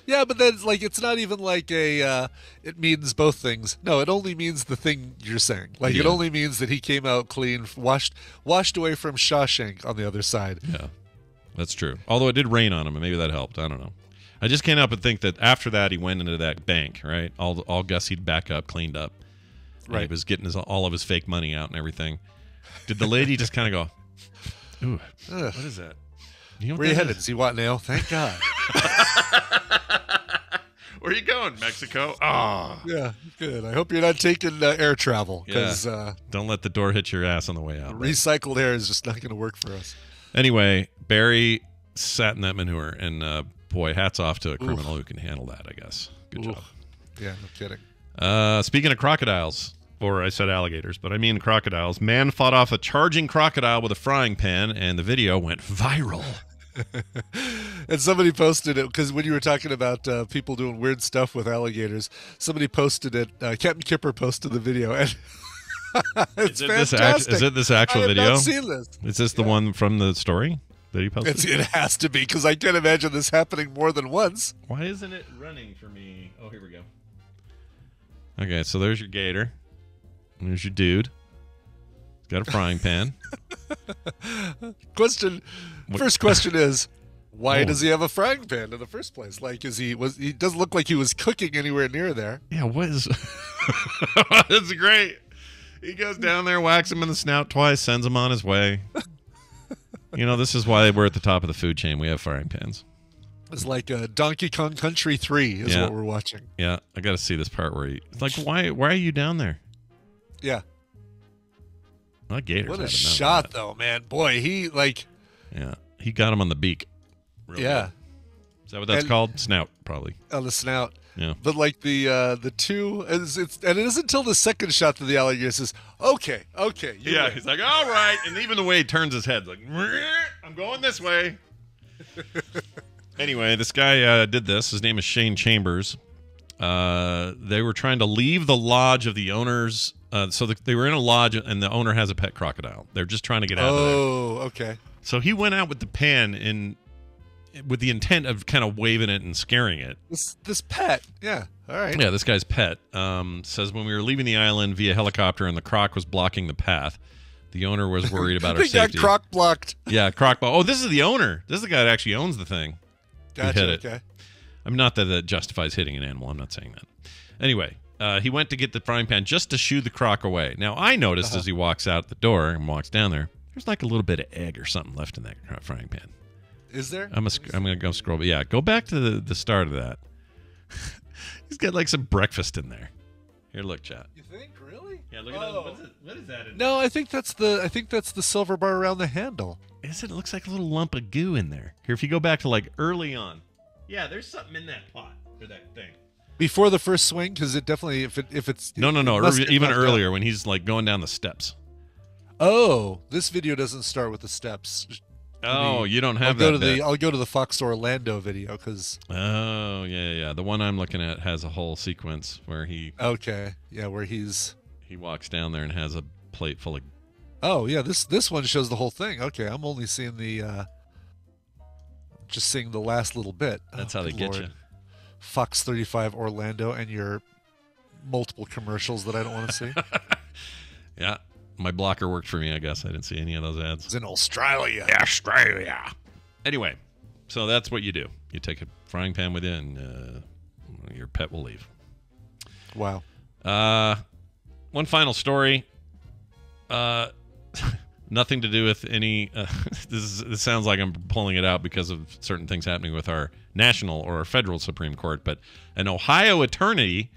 Yeah, but then it's not even like it means both things. No, it only means the thing you're saying. It only means that he came out clean, washed away from Shawshank on the other side. Yeah, that's true. Although it did rain on him, and maybe that helped. I don't know. I just can't help but think that after that, he went into that bank, right? All gussied back up, cleaned up. Right. He was getting all of his fake money out and everything. Did the lady just kind of go, ooh, what is that? Where are you headed? Zihuatanejo? Thank God. Where are you going? Mexico? Oh. Yeah, good. I hope you're not taking air travel. Because don't let the door hit your ass on the way out. Recycled air is just not going to work for us. Anyway, Barry sat in that manure, and boy, hats off to a criminal who can handle that, I guess. Good job. Yeah, no kidding. Speaking of crocodiles, or I said alligators, but I mean crocodiles, man fought off a charging crocodile with a frying pan, and the video went viral. And somebody posted it, because when you were talking about people doing weird stuff with alligators, somebody posted it. Captain Kipper posted the video, and it's fantastic. Is it this actual video? I have not seen this. Is this the one from the story that he posted? It has to be, because I can't imagine this happening more than once. Why isn't it running for me? Oh, here we go. Okay, so there's your gator. And there's your dude. He's got a frying pan. First question is, why does he have a frying pan in the first place? He doesn't look like he was cooking anywhere near there. Yeah, what is That's great. He goes down there, whacks him in the snout twice, sends him on his way. This is why we're at the top of the food chain. We have frying pans. It's like Donkey Kong Country 3 is what we're watching. Yeah, I got to see this part where it's like, why are you down there? Yeah. Well, gators. What a shot, though, man. Boy, yeah, he got him on the beak. Yeah. Good. Is that what that's called? Snout, probably. On the snout. Yeah. But the two, and it isn't until the second shot that the alligator says, okay. Yeah, he's like, all right. And even the way he turns his head, like, I'm going this way. Anyway, this guy did this. His name is Shane Chambers. They were trying to leave the lodge of the owners. They were in a lodge, and the owner has a pet crocodile. They're just trying to get out of there. Oh, okay. So he went out with the pan with the intent of kind of waving it and scaring it. This pet, yeah, all right. Yeah, this guy's pet says when we were leaving the island via helicopter and the croc was blocking the path, the owner was worried about our safety. They got Croc Blocked. Yeah, Croc Blocked. Oh, this is the owner. This is the guy that actually owns the thing. Gotcha, hit it. Okay. I'm not that justifies hitting an animal. I'm not saying that. Anyway, he went to get the frying pan just to shoo the croc away. Now, I noticed as he walks out the door and walks down there, there's like a little bit of egg or something left in that frying pan. Is there? I'm going to go scroll. But yeah, go back to the start of that. He's got like some breakfast in there. Here, look, chat. You think? Really? Yeah, look at that. What is that? No, I think that's the silver bar around the handle. Is it? It looks like a little lump of goo in there. Here, if you go back to like early on. Yeah, there's something in that pot or that thing. Before the first swing, because it definitely, if it's no, even earlier when he's like going down the steps. Oh, this video doesn't start with the steps. Oh, you don't have that. I'll go to the Fox Orlando video because. Oh yeah. The one I'm looking at has a whole sequence where he. Okay, yeah, where he walks down there and has a plate full of. Oh yeah, this one shows the whole thing. Okay, I'm only seeing just seeing the last little bit. That's how they get you. Fox 35 Orlando and your multiple commercials that I don't want to see. Yeah, my blocker worked for me, I guess. I didn't see any of those ads. It's in Australia. Anyway, so that's what you do. You take a frying pan with you, and your pet will leave. Wow. One final story. Nothing to do with any. This sounds like I'm pulling it out because of certain things happening with our national or our federal Supreme Court. But an Ohio attorney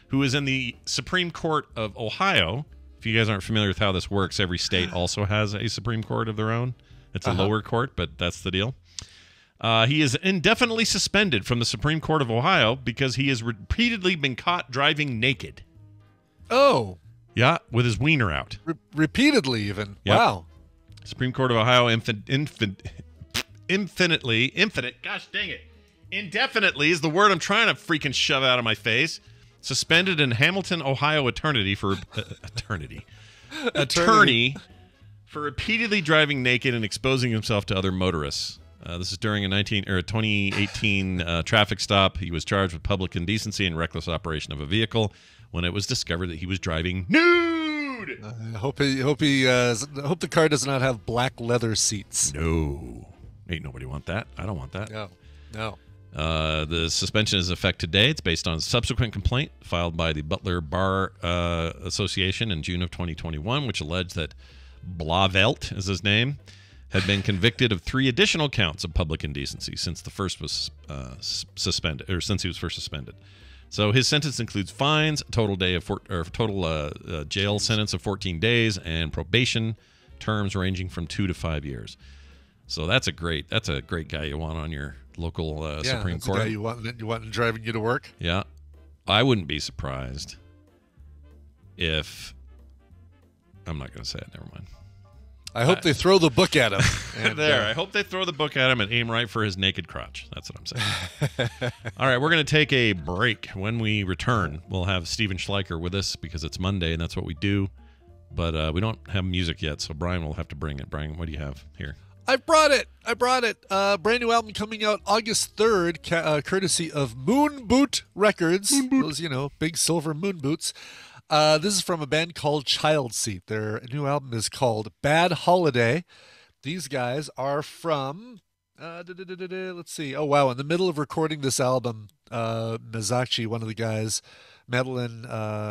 who is in the Supreme Court of Ohio. If you guys aren't familiar with how this works, every state also has a Supreme Court of their own. It's a lower court, but that's the deal. He is indefinitely suspended from the Supreme Court of Ohio because he has repeatedly been caught driving naked. Oh. Yeah, with his wiener out. Repeatedly, even. Yep. Wow. Supreme Court of Ohio indefinitely is the word I'm trying to freaking shove out of my face. Suspended in Hamilton, Ohio attorney for repeatedly driving naked and exposing himself to other motorists. This is during a 2018 traffic stop. He was charged with public indecency and reckless operation of a vehicle when it was discovered that he was driving nude. I hope the car does not have black leather seats. No, ain't nobody want that. I don't want that. No. The suspension is in effect today. It's based on a subsequent complaint filed by the Butler Bar Association in June of 2021, which alleged that Blavelt is his name, had been convicted of 3 additional counts of public indecency since the first was suspended, or since he was first suspended. So his sentence includes fines, a total jail sentence of 14 days, and probation terms ranging from 2 to 5 years. So that's a great guy you want on your local Supreme Court. Yeah, you want driving you to work. Yeah, I wouldn't be surprised if I'm not going to say it. Never mind. I hope they throw the book at him. And, I hope they throw the book at him and aim right for his naked crotch. That's what I'm saying. All right, we're going to take a break. When we return, we'll have Steven Schleicher with us because it's Monday and that's what we do. But we don't have music yet, so Brian will have to bring it. Brian, what do you have here? I brought it. Brand new album coming out August 3rd, courtesy of Moon Boot Records. Those, big silver moon boots. This is from a band called Child Seat. Their new album is called Bad Holiday. These guys are from, let's see. Oh, wow. In the middle of recording this album, Mizachi, one of the guys, Madeline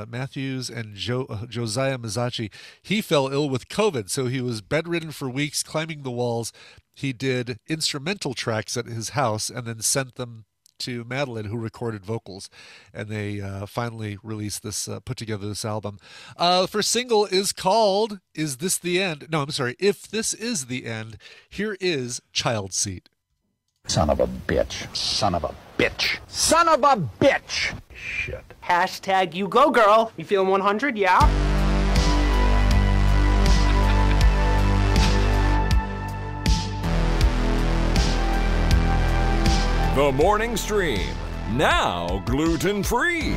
Matthews and Josiah Mizachi, he fell ill with COVID, so he was bedridden for weeks, climbing the walls. He did instrumental tracks at his house and then sent them to Madeline, who recorded vocals, and they finally released this, put together this album. The first single is called Is This the End? No, I'm sorry, If This Is the End. Here is Child Seat. Son of a bitch. Son of a bitch. Son of a bitch. Shit. Hashtag you go, girl. You feeling 100? Yeah? The Morning Stream, now gluten-free.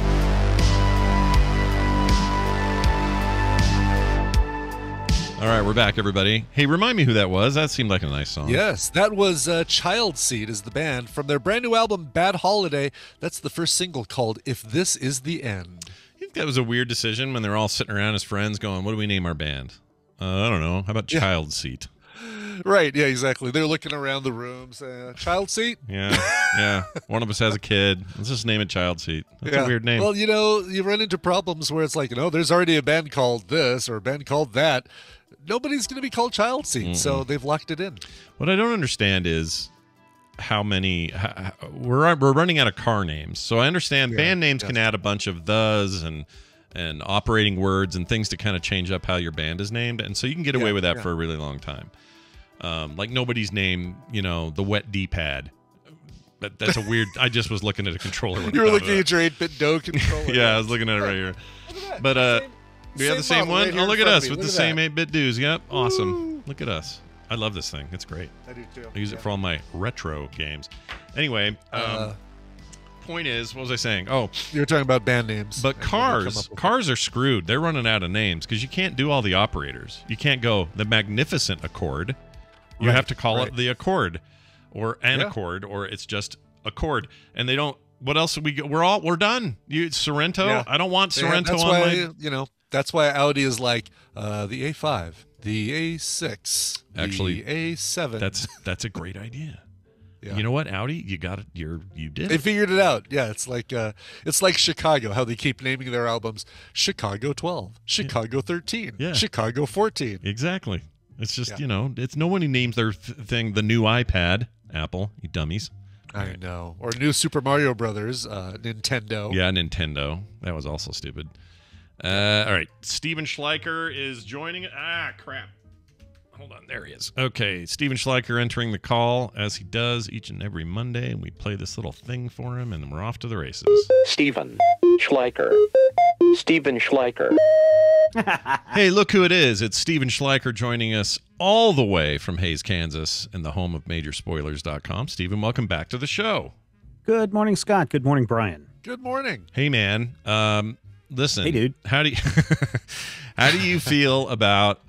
All right, we're back, everybody. Hey, remind me who that was. That seemed like a nice song. Yes, that was Child Seat is the band from their brand new album, Bad Holiday. That's the first single called If This Is the End. I think that was a weird decision when they're all sitting around as friends going, what do we name our band? I don't know. How about Child Seat? Right, yeah, exactly. They're looking around the room saying, Child Seat? Yeah. One of us has a kid. Let's just name it Child Seat. That's a weird name. Well, you run into problems where it's like, there's already a band called this or a band called that. Nobody's going to be called Child Seat, so they've locked it in. What I don't understand is how many we're running out of car names. So I understand band names can add a bunch of thes and operating words and things to kind of change up how your band is named, and so you can get away with that for a really long time. Like nobody's named, the Wet D-pad. That's a weird. I just was looking at a controller. You were looking at your 8-bit DOE controller. Yeah, I was looking at it right here. But we have the same one. Right, look at us with the same 8-bit dues. Yep, awesome. Woo. Look at us. I love this thing. It's great. I do too. I use it for all my retro games. Anyway, point is, what was I saying? Oh, you were talking about band names. But cars are screwed. They're running out of names because you can't do all the operators. You can't go the Magnificent Accord. You have to call it the Accord or an Accord, or it's just Accord. And they don't. What else? We're done. Sorrento. Yeah. I don't want Sorrento on my. That's why Audi is like the A5, the A6, actually, the A7. That's a great idea. Yeah. You know what, Audi? You got it. You did. They figured it out. Yeah, it's like Chicago. How they keep naming their albums Chicago 12, Chicago 13, Chicago 14. Exactly. It's just it's no one who names their thing the new iPad. Apple, you dummies. I know. Or new Super Mario Brothers, Nintendo. Yeah, Nintendo. That was also stupid. All right. Steven Schleicher is joining. Crap. Hold on. There he is. Okay. Steven Schleicher entering the call as he does each and every Monday. And we play this little thing for him, and then we're off to the races. Steven Schleicher. Steven Schleicher. Hey, look who it is. It's Steven Schleicher joining us all the way from Hays, Kansas, in the home of MajorSpoilers.com. Steven, welcome back to the show. Good morning, Scott. Good morning, Brian. Good morning. Hey, man. Listen. Hey, dude. How do you feel about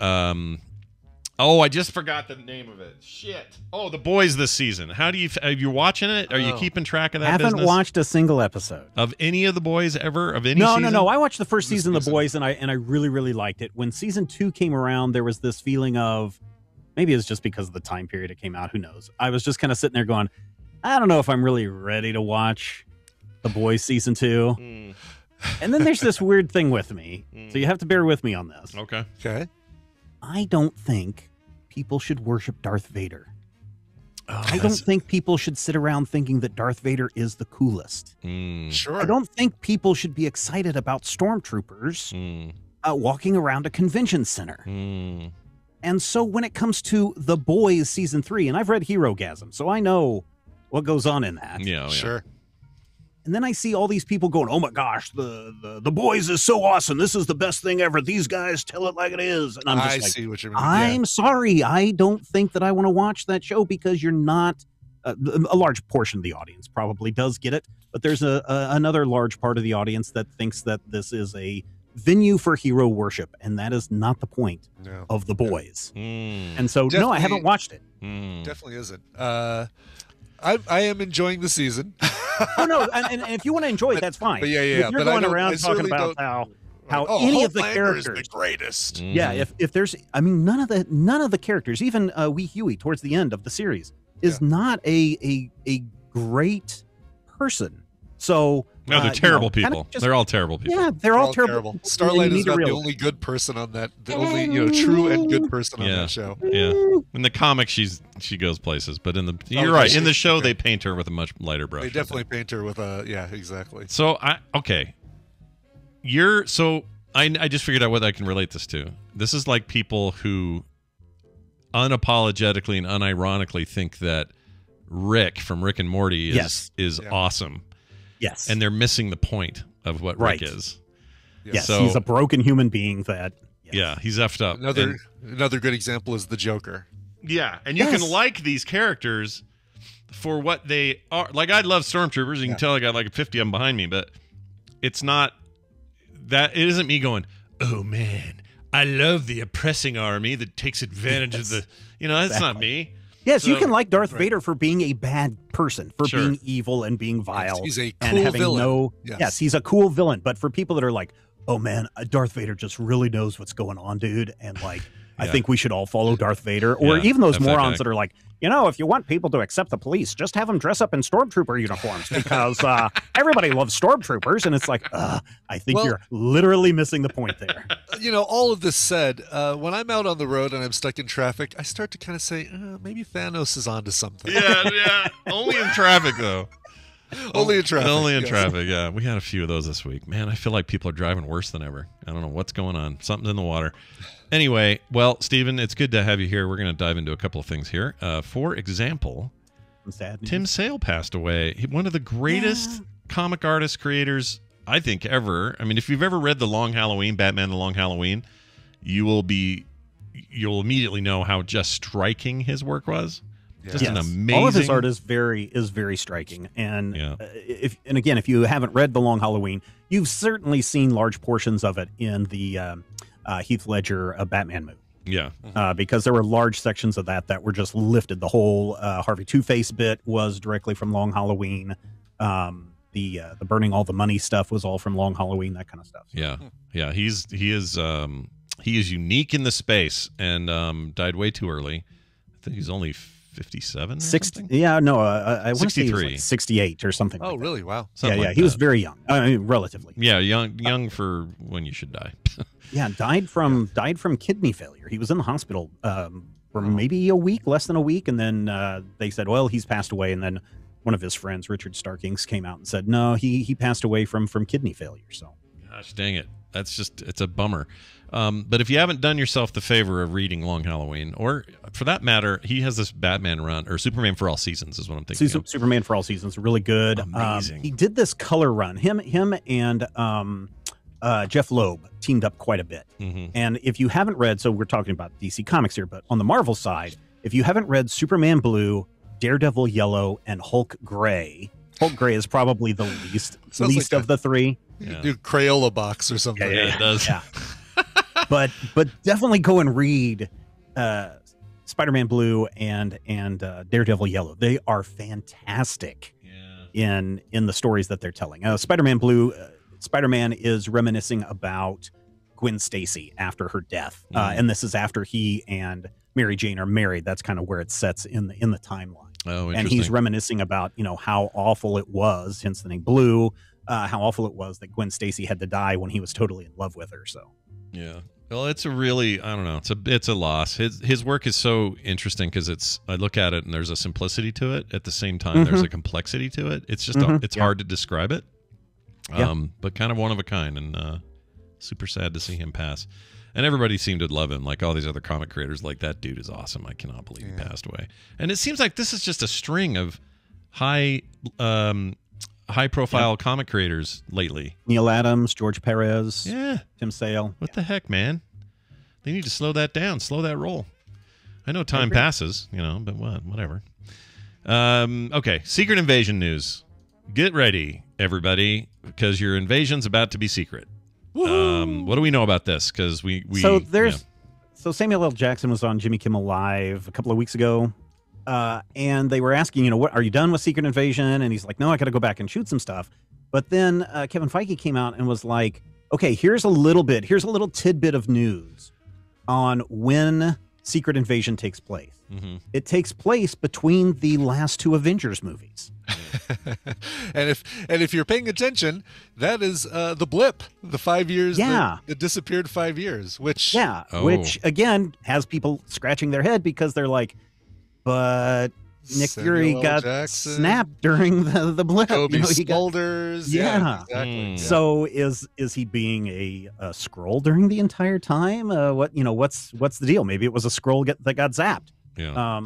oh, I just forgot the name of it. Shit. Oh, The Boys this season. How do you are you watching it? Are you keeping track of that Haven't business? watched a single episode. Of any of The Boys ever? Of any season? No. I watched the first season of The Boys, and I really, really liked it. When season 2 came around, there was this feeling of, maybe it's just because of the time period it came out, who knows. I was just kind of sitting there going, I don't know if I'm really ready to watch The Boys season 2. And then there's this weird thing with me. So you have to bear with me on this. Okay. I don't think people should worship Darth Vader. I don't think people should sit around thinking that Darth Vader is the coolest. Sure. I don't think people should be excited about stormtroopers walking around a convention center. And so when it comes to The Boys season 3, and I've read Herogasm, so I know what goes on in that. Yeah. Sure. And then I see all these people going, oh my gosh, the Boys is so awesome. This is the best thing ever. These guys tell it like it is. And I'm just like, see what you mean. I'm sorry. I don't think that I want to watch that show because you're not a large portion of the audience probably does get it. But there's another large part of the audience that thinks that this is a venue for hero worship. And that is not the point of The Boys. And so, no, I haven't watched it. Definitely isn't. I am enjoying the season. Oh no, and if you want to enjoy it, that's fine. But yeah. If you're going around talking about how any of the characters is the greatest. Yeah, if there's, I mean, none of the characters, even Wee Huey towards the end of the series, is not a great person. So no, they're terrible people. They're all terrible people. Yeah, they're all terrible. Starlight is not the only good person on that. The only true and good person on that show. Yeah. In the comics, she goes places, but you're right. In the show, they paint her with a much lighter brush. They definitely paint her with a exactly. So I just figured out what I can relate this to. This is like people who unapologetically and unironically think that Rick from Rick and Morty is awesome. Yes. And they're missing the point of what Rick is. Yes, so, he's a broken human being that... Yes. Yeah, he's effed up. Another good example is the Joker. Yeah, and you can like these characters for what they are. Like, I love Stormtroopers. You can tell I got like 50 of them behind me, but it's not... It isn't me going, oh, man, I love the oppressing army that takes advantage of the... that's not me. Yes, you can like Darth Vader for being a bad person, for being evil and being vile. He's a cool and having villain. Yes, he's a cool villain. But for people that are like, oh man, Darth Vader just really knows what's going on, dude. And like, I think we should all follow Darth Vader. Or even those morons that are like, if you want people to accept the police, just have them dress up in stormtrooper uniforms because everybody loves stormtroopers. And it's like, I think you're literally missing the point there. All of this said, when I'm out on the road and I'm stuck in traffic, I start to kind of say, maybe Thanos is onto something. Yeah. Only in traffic, though. Only in traffic. Only in traffic, yeah. We had a few of those this week. Man, I feel like people are driving worse than ever. I don't know what's going on. Something's in the water. Anyway, well, Steven, it's good to have you here. We're going to dive into a couple of things here. For example, Tim Sale passed away. One of the greatest comic artist creators, I think, ever. I mean, if you've ever read The Long Halloween, Batman The Long Halloween, you'll immediately know how just striking his work was. Just an amazing... All of his art is very striking. And if you haven't read The Long Halloween, you've certainly seen large portions of it in the Heath Ledger Batman movie. Yeah. Because there were large sections of that were just lifted. The whole Harvey Two-Face bit was directly from Long Halloween. The burning all the money stuff was all from Long Halloween, that kind of stuff. Yeah. Yeah. He is unique in the space and died way too early. I think he's only 57 or 60 something? I want to say he was 63. like 68 or something. Oh, like really? That. Wow. Something He was very young. I mean, relatively. Yeah, young for when you should die. Died from kidney failure. He was in the hospital for maybe a week, less than a week, and then they said, well, he's passed away. And then one of his friends, Richard Starkings, came out and said, no, he passed away from kidney failure. So, gosh dang it. It's a bummer. But if you haven't done yourself the favor of reading Long Halloween, or for that matter, he has this Batman run, or Superman for All Seasons is what I'm thinking. Superman for All Seasons, really good. Amazing. He did this color run. Him and Jeff Loeb teamed up quite a bit. And if you haven't read, so we're talking about DC Comics here, but on the Marvel side, if you haven't read Superman Blue, Daredevil Yellow, and Hulk Gray is probably the least like of the three. Do Crayola box or something. Yeah, it does. Yeah. but definitely go and read Spider-Man Blue and Daredevil Yellow. They are fantastic in the stories that they're telling. Spider-Man Blue, Spider-Man is reminiscing about Gwen Stacy after her death, and this is after he and Mary Jane are married. That's kind of where it sets in the timeline. Oh, interesting. And he's reminiscing about how awful it was, hence the name Blue. How awful it was that Gwen Stacy had to die when he was totally in love with her. So yeah. Well, it's a really, I don't know, it's a loss. His work is so interesting because I look at it and there's a simplicity to it. At the same time, there's a complexity to it. It's just it's hard to describe it. But kind of one of a kind, and super sad to see him pass. And everybody seemed to love him, like all these other comic creators. Like, that dude is awesome. I cannot believe he passed away. And it seems like this is just a string of high-profile comic creators lately. Neil Adams, George Perez, Tim Sale. What the heck, man? They need to slow that down, slow that roll. I know time passes, but whatever. Okay, Secret Invasion news. Get ready, everybody, because your invasion's about to be secret. What do we know about this? Because so Samuel L. Jackson was on Jimmy Kimmel Live a couple of weeks ago. And they were asking, what are you done with Secret Invasion? And he's like, no, I got to go back and shoot some stuff. But then Kevin Feige came out and was like, okay, here's a little tidbit of news on when Secret Invasion takes place. It takes place between the last two Avengers movies. and if you're paying attention, that is the blip, the 5 years, the disappeared 5 years, which which again has people scratching their head because they're like, but Nick Fury got snapped during the blip. Kobe Smulders. Exactly. So is he being a Skrull during the entire time? What's the deal? Maybe it was a Skrull that got zapped. Yeah.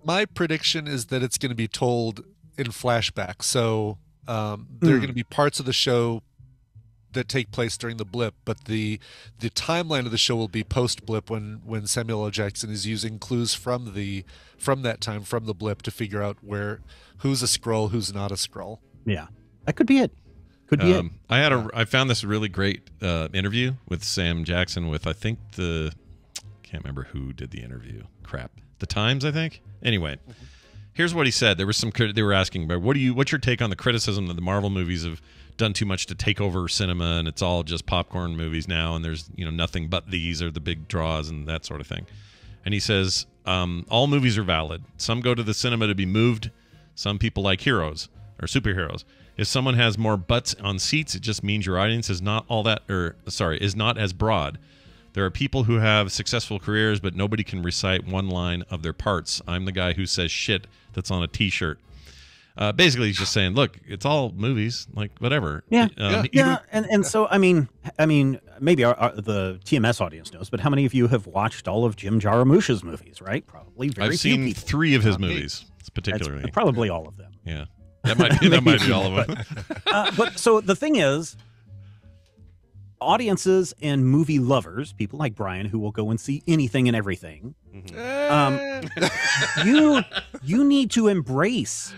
My prediction is that it's going to be told in flashback. So there are going to be parts of the show that take place during the blip, but the timeline of the show will be post blip when Samuel L. Jackson is using clues from that time, from the blip, to figure out who's a Skrull, who's not a Skrull. Yeah, that could be it. Could be it. I found this really great interview with Sam Jackson with can't remember who did the interview. The Times, I think. Anyway, here's what he said. They were asking about what's your take on the criticism that the Marvel movies have done too much to take over cinema, and it's all just popcorn movies now, and there's nothing but these are the big draws and that sort of thing. And he says all movies are valid. Some go to the cinema to be moved. Some people like heroes or superheroes. If someone has more butts on seats, it just means your audience is not as broad. There are people who have successful careers, but nobody can recite one line of their parts. I'm the guy who says shit that's on a T-shirt. Basically, he's just saying, look, it's all movies, like whatever. And so I mean, maybe the TMS audience knows, but how many of you have watched all of Jim Jarmusch's movies? Right? Probably very few people. I've seen 3 of his movies, particularly. That's probably all of them. Yeah, that might be all of them. But so the thing is, audiences and movie lovers, people like Brian, who will go and see anything and everything, you need to embrace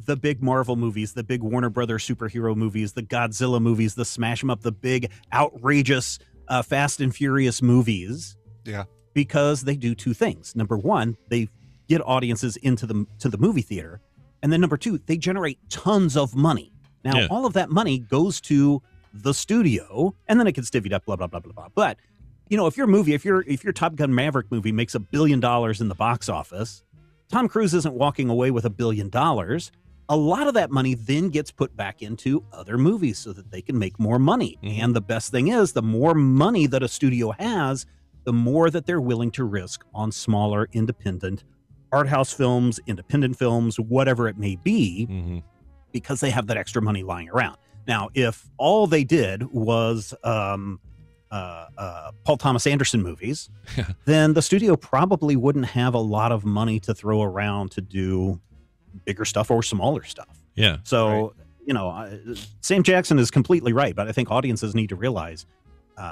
the big Marvel movies, the big Warner Brothers superhero movies, the Godzilla movies, the smash 'em up, the big outrageous Fast and Furious movies. Yeah, because they do two things. Number one, they get audiences into the movie theater, and then number two, they generate tons of money. Now, all of that money goes to the studio, and then it gets divvied up, blah, blah, blah, blah, blah. But, if your Top Gun Maverick movie makes $1 billion in the box office, Tom Cruise isn't walking away with $1 billion. A lot of that money then gets put back into other movies so that they can make more money. And the best thing is, the more money that a studio has, the more that they're willing to risk on smaller, independent art house films, independent films, whatever it may be, because they have that extra money lying around. Now, if all they did was Paul Thomas Anderson movies, then the studio probably wouldn't have a lot of money to throw around to do bigger stuff or smaller stuff. Yeah. So Sam Jackson is completely right, but I think audiences need to realize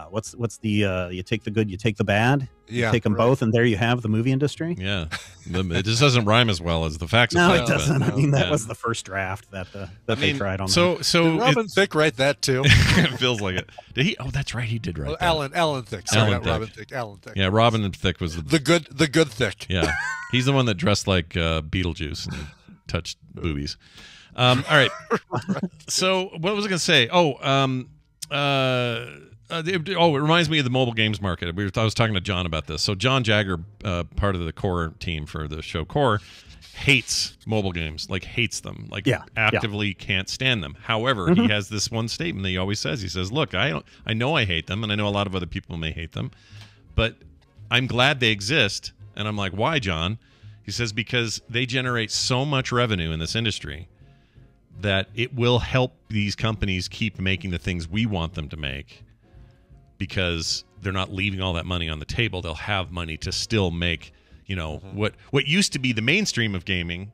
what's the you take the good, you take the bad, you take them both, and there you have the movie industry. Yeah, it just doesn't rhyme as well as the facts. No, it doesn't. I mean, that was the first draft that they tried on. So did Robin Thicke write that too? It feels like it. Did he? Oh, that's right, he did write. Alan Thicke. Sorry, not Robin Thicke. Alan Thicke. Yeah, Robin Thicke was the good Thicke. Yeah, he's the one that dressed like Beetlejuice and touched boobies. All right. So what was I going to say? It reminds me of the mobile games market. I was talking to John about this. So John Jagger, part of the core team for the show Core, hates mobile games, like hates them, like actively can't stand them. However, he has this one statement that he always says. He says, "Look, I know I hate them, and I know a lot of other people may hate them, but I'm glad they exist." And I'm like, "Why, John?" He says, "Because they generate so much revenue in this industry that it will help these companies keep making the things we want them to make, because they're not leaving all that money on the table. They'll have money to still make, what used to be the mainstream of gaming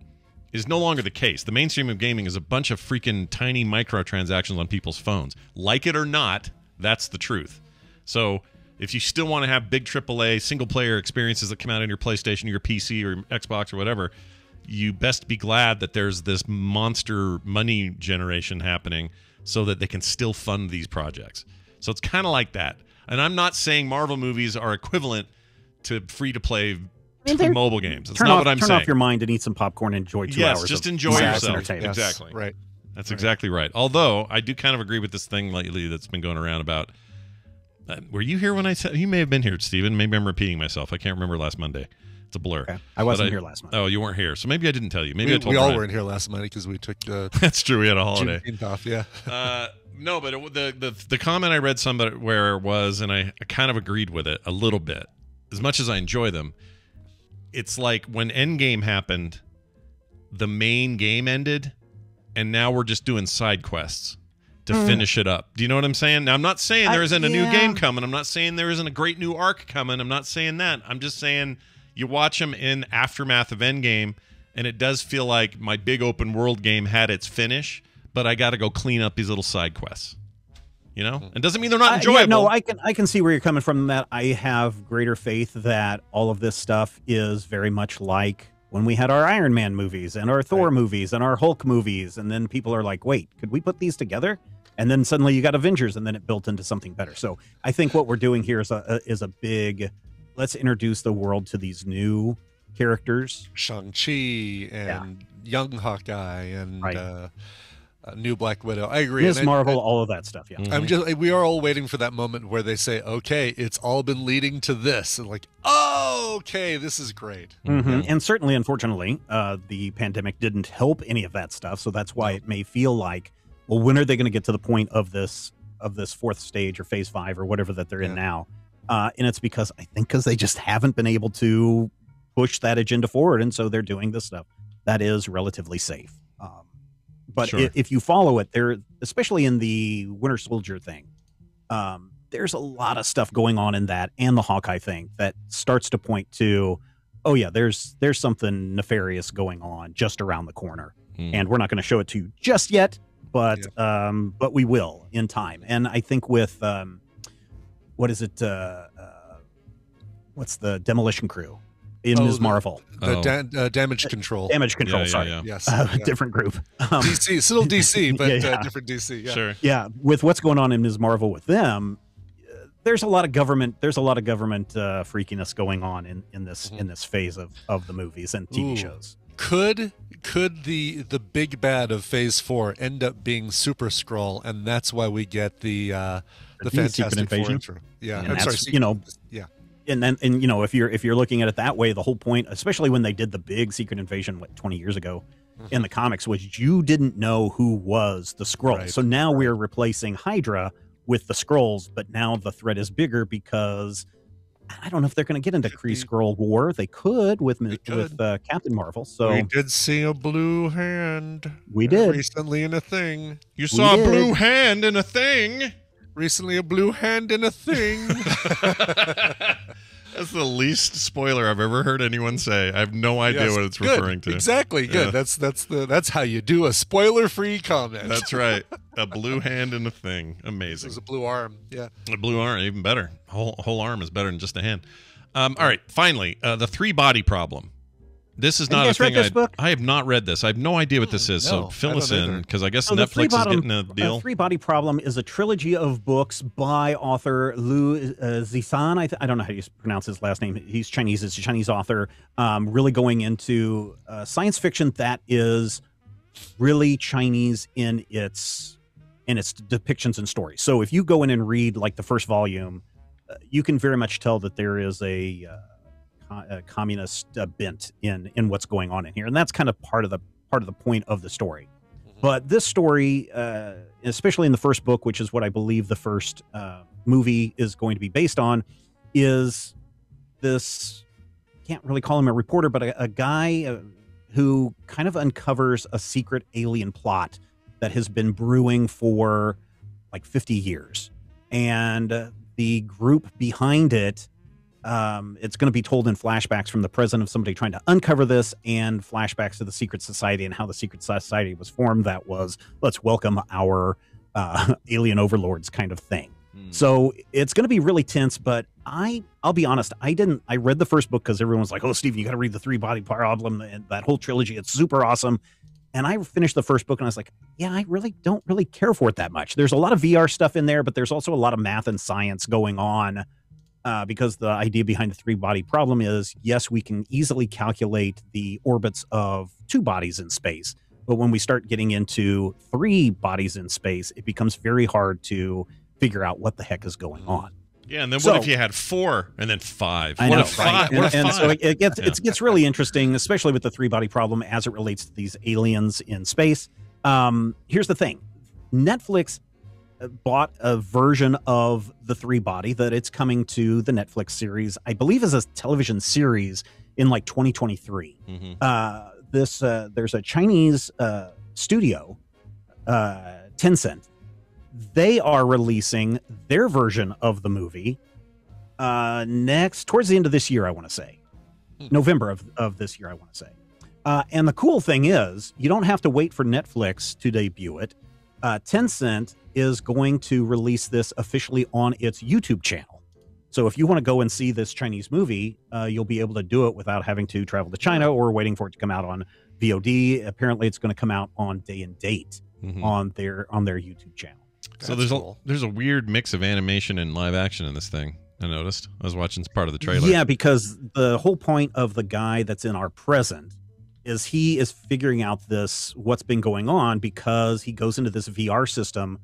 is no longer the case. The mainstream of gaming is a bunch of freaking tiny microtransactions on people's phones. Like it or not, that's the truth. So if you still want to have big AAA single-player experiences that come out on your PlayStation or your PC or Xbox or whatever, you best be glad that there's this monster money generation happening so that they can still fund these projects." So it's kind of like that. And I'm not saying Marvel movies are equivalent to free-to-play mobile games. That's not what I'm saying. Turn off your mind and eat some popcorn and enjoy 2 hours. Yes, just enjoy yourself. Exactly. Right. That's exactly right. Although, I do kind of agree with this thing lately that's been going around about... were you here when I said... You may have been here, Stephen. Maybe I'm repeating myself. I can't remember last Monday. It's a blur. Okay. I wasn't here last Monday. Oh, you weren't here. So maybe I didn't tell you. Maybe I told we Brian. all weren't here last Monday because we took... That's true. We had a holiday. Off, yeah. No, but the comment I read somewhere was, and I kind of agreed with it a little bit. As much as I enjoy them, it's like when Endgame happened, the main game ended, and now we're just doing side quests to finish it up. Do you know what I'm saying? Now, I'm not saying there isn't a new game coming. I'm not saying there isn't a great new arc coming. I'm not saying that. I'm just saying you watch them in aftermath of Endgame, and it does feel like my big open world game had its finish, but I got to go clean up these little side quests. It doesn't mean they're not enjoyable. No, I can see where you're coming from. That I have greater faith that all of this stuff is very much like when we had our Iron Man movies and our Thor movies and our Hulk movies, and then people are like, "Wait, could we put these together?" And then suddenly you got Avengers, and then it built into something better. So I think what we're doing here is a big, let's introduce the world to these new characters, Shang-Chi and young Hawkeye and new Black Widow. I agree. Ms. Marvel, all of that stuff. Yeah, we are all waiting for that moment where they say, "Okay, it's all been leading to this," and like, "Oh, okay, this is great." And certainly, unfortunately, the pandemic didn't help any of that stuff. So that's why it may feel like, well, when are they going to get to the point of this fourth stage or phase 5 or whatever that they're in now? And it's because they just haven't been able to push that agenda forward, and so they're doing this stuff that is relatively safe. But if you follow it, there, especially in the Winter Soldier thing, there's a lot of stuff going on in that and the Hawkeye thing that starts to point to, oh yeah, there's something nefarious going on just around the corner, and we're not going to show it to you just yet, but we will in time. And I think with what is it? What's the Demolition Crew? In Ms. Marvel. Damage Control. Damage Control, yeah, sorry. yeah. Yes. Different group. DC, still DC, but different DC. Yeah. Sure. Yeah, with what's going on in Ms. Marvel with them, there's a lot of government freakiness going on in this phase of the movies and TV shows. Could the big bad of Phase 4 end up being Super Skrull, and that's why we get the Fantastic Four intro? Yeah, And I'm sorry. Yeah. And if you're looking at it that way, the whole point, especially when they did the big Secret Invasion 20 years ago in the comics, was you didn't know who was the Skrull. Right. So now we're replacing Hydra with the Skrulls, but now the threat is bigger because I don't know if they're going to get into Kree-Skrull war. They could with Captain Marvel. So we did see a blue hand. We did recently in a thing. You saw a blue hand in a thing. Recently, a blue hand in a thing. That's the least spoiler I've ever heard anyone say. I have no idea what it's referring to. Exactly. Good. Yeah. That's how you do a spoiler-free comment. That's right. A blue hand and a thing. Amazing. This is a blue arm. Yeah. A blue arm, even better. Whole arm is better than just a hand. All right. Finally, the 3-body problem. This is not a thing. I have not read this. I have no idea what this is. So fill us in, because I guess Netflix is getting a deal. 3-Body Problem is a trilogy of books by author Liu Zixan. I don't know how you pronounce his last name. He's Chinese. It's a Chinese author. Really going into science fiction that is really Chinese in its depictions and stories. So if you go in and read like the first volume, you can very much tell that there is a communist bent in what's going on in here, and that's kind of part of the point of the story. But this story, especially in the first book, which is what I believe the first movie is going to be based on, is this, can't really call him a reporter, but a guy who kind of uncovers a secret alien plot that has been brewing for like 50 years, and the group behind it, it's going to be told in flashbacks from the present of somebody trying to uncover this, and flashbacks to the secret society and how the secret society was formed. That was, let's welcome our alien overlords kind of thing. So it's going to be really tense, but I'll be honest, I read the first book because everyone was like, oh, Steven, you got to read the 3-Body Problem and that whole trilogy. It's super awesome. And I finished the first book and I was like, yeah, I really don't really care for it that much. There's a lot of VR stuff in there, but there's also a lot of math and science going on. Because the idea behind the 3-body problem is, yes, we can easily calculate the orbits of 2 bodies in space. But when we start getting into 3 bodies in space, it becomes very hard to figure out what the heck is going on. Yeah, and then what if you had 4 and then 5? I know, what if 5? Right? And so it gets really interesting, especially with the 3-body problem as it relates to these aliens in space. Here's the thing. Netflix bought a version of the 3-body that it's coming to the Netflix series, I believe, as a television series in like 2023. There's a Chinese studio, Tencent. They are releasing their version of the movie towards the end of this year, I want to say. November of this year, I want to say. And the cool thing is, you don't have to wait for Netflix to debut it. Tencent is going to release this officially on its YouTube channel. So if you want to go and see this Chinese movie, you'll be able to do it without having to travel to China or waiting for it to come out on VOD. Apparently, it's going to come out on day and date on their YouTube channel. So there's a weird mix of animation and live action in this thing. I noticed. I was watching part of the trailer. Yeah, because the whole point of the guy that's in our present is he is figuring out what's been going on, because he goes into this VR system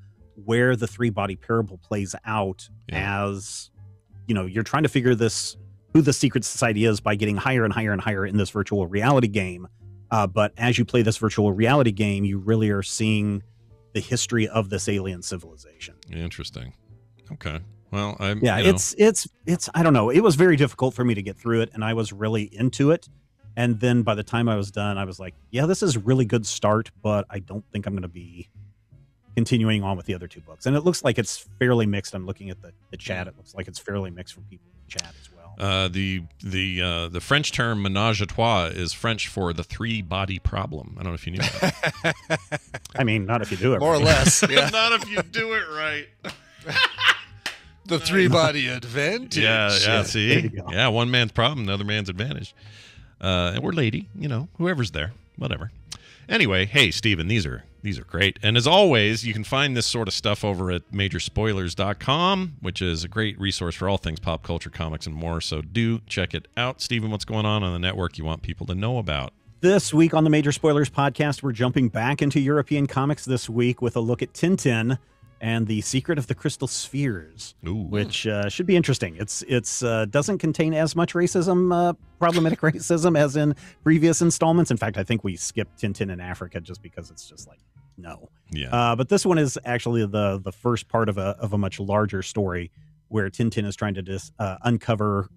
where the 3-body parable plays out as, you know, you're trying to figure who the secret society is by getting higher and higher and higher in this virtual reality game. But as you play this virtual reality game, you really are seeing the history of this alien civilization. Interesting. Okay. Well, it's I don't know. It was very difficult for me to get through it, and I was really into it. And then by the time I was done, I was like, yeah, this is a really good start, but I don't think I'm going to be continuing on with the other 2 books. And it looks like it's fairly mixed. I'm looking at the chat. It looks like it's fairly mixed from people in the chat as well. The French term ménage à trois is French for the 3-body problem. I don't know if you knew that. I mean, not if you do it more right. or less. Yeah. Not if you do it right. The 3-body advantage. Yeah. See, yeah, one man's problem, another man's advantage. Or lady, you know, whoever's there, whatever. Anyway, hey, Steven, these are great. And as always, you can find this sort of stuff over at majorspoilers.com, which is a great resource for all things pop culture, comics, and more. So do check it out. Steven, what's going on the network you want people to know about? This week on the Major Spoilers podcast, we're jumping back into European comics this week with a look at Tintin and the Secret of the Crystal Spheres, which should be interesting. It's doesn't contain as much racism, problematic racism, as in previous installments. In fact, I think we skipped Tintin in Africa just because it's just like, no. Yeah. But this one is actually the first part of a much larger story where Tintin is trying to uncover,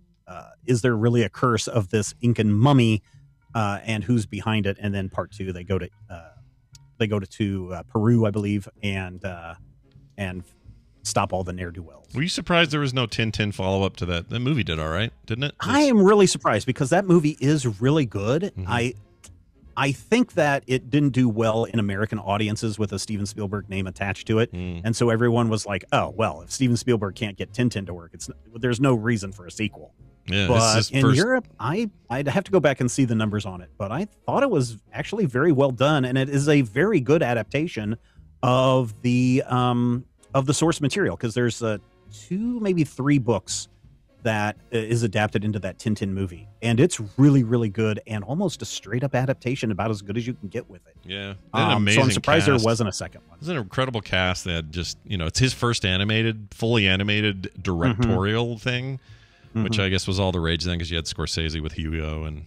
is there really a curse of this Incan mummy, and who's behind it? And then part 2, they go to Peru, I believe, and stop all the ne'er-do-wells. Were you surprised there was no Tintin follow-up to that? The movie did all right, didn't it? I am really surprised because that movie is really good. I think that it didn't do well in American audiences with a Steven Spielberg name attached to it. And so everyone was like, oh, well, if Steven Spielberg can't get Tintin to work, there's no reason for a sequel. Yeah, but in Europe, I'd have to go back and see the numbers on it. But I thought it was actually very well done, and it is a very good adaptation of the source material, because there's 2, maybe 3 books that is adapted into that Tintin movie, and it's really, really good, and almost a straight-up adaptation, about as good as you can get with it. Yeah, so I'm surprised there wasn't a second one. It's an incredible cast. They had just, it's his first fully animated directorial thing, which I guess was all the rage then, because you had Scorsese with Hugo, and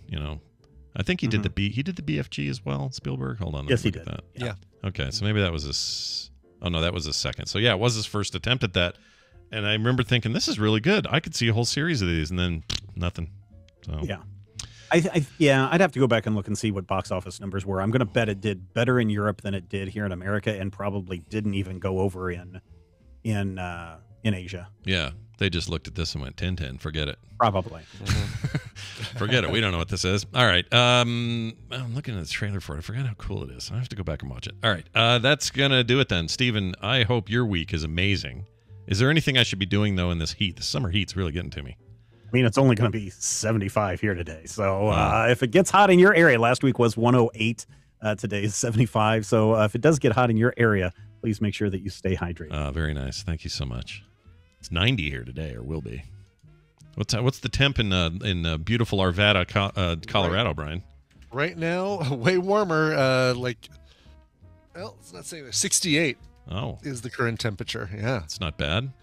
I think he did the BFG as well. Spielberg. Hold on. Yes, he did. That. Yeah. Okay, so maybe that was his. Oh no, that was his second. So yeah, it was his first attempt at that. And I remember thinking, this is really good. I could see a whole series of these, and then nothing. So yeah, I'd have to go back and look and see what box office numbers were. I'm going to bet it did better in Europe than it did here in America, and probably didn't even go over in Asia. Yeah, they just looked at this and went, Tintin, forget it. Probably. Forget it. We don't know what this is. All right. I'm looking at the trailer for it. I forgot how cool it is. I have to go back and watch it. All right. That's going to do it then. Steven, I hope your week is amazing. Is there anything I should be doing, though, in this heat? The summer heat's really getting to me. I mean, it's only going to be 75 here today. So if it gets hot in your area, last week was 108. Today is 75. So if it does get hot in your area, please make sure that you stay hydrated. Very nice. Thank you so much. It's 90 here today, or will be. What's the temp in beautiful Arvada, Colorado, Brian? Right now, way warmer. It's not saying 68. Oh, is the current temperature? Yeah, it's not bad.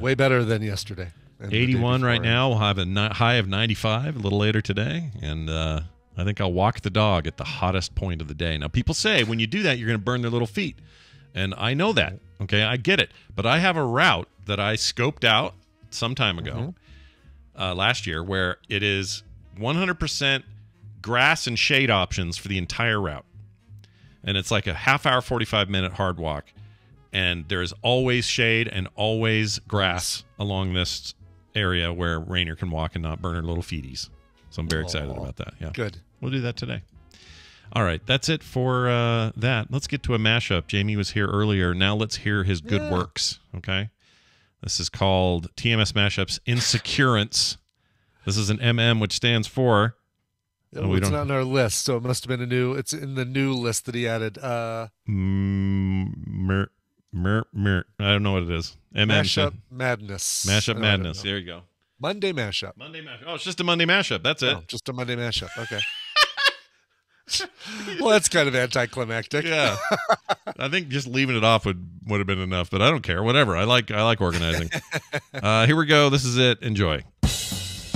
Way better than yesterday. 81 right now. We'll have a high of 95 a little later today, and I think I'll walk the dog at the hottest point of the day. Now, people say when you do that, you're going to burn their little feet, and I know that. Okay, I get it, but I have a route that I scoped out some time ago, last year, where it is 100% grass and shade options for the entire route, and it's like a half-hour, 45-minute hard walk. And there's always shade and always grass along this area where Rainier can walk and not burn her little feeties. So I'm very excited about that. Yeah, good. We'll do that today. All right, that's it for that. Let's get to a mashup. Jamie was here earlier. Now let's hear his good works. Okay, this is called TMS Mashups Insecurance. This is an MM, which stands for. It's not on our list, so it must have been a new. It's in the new list that he added. I don't know what it is. Mashup Madness. Mashup Madness. There you go. Monday Mashup. Oh, it's just a Monday Mashup. That's it. Oh, just a Monday Mashup. Okay. Well, that's kind of anticlimactic. Yeah. I think just leaving it off would have been enough, but I don't care. Whatever. I like organizing. Here we go. This is it. Enjoy.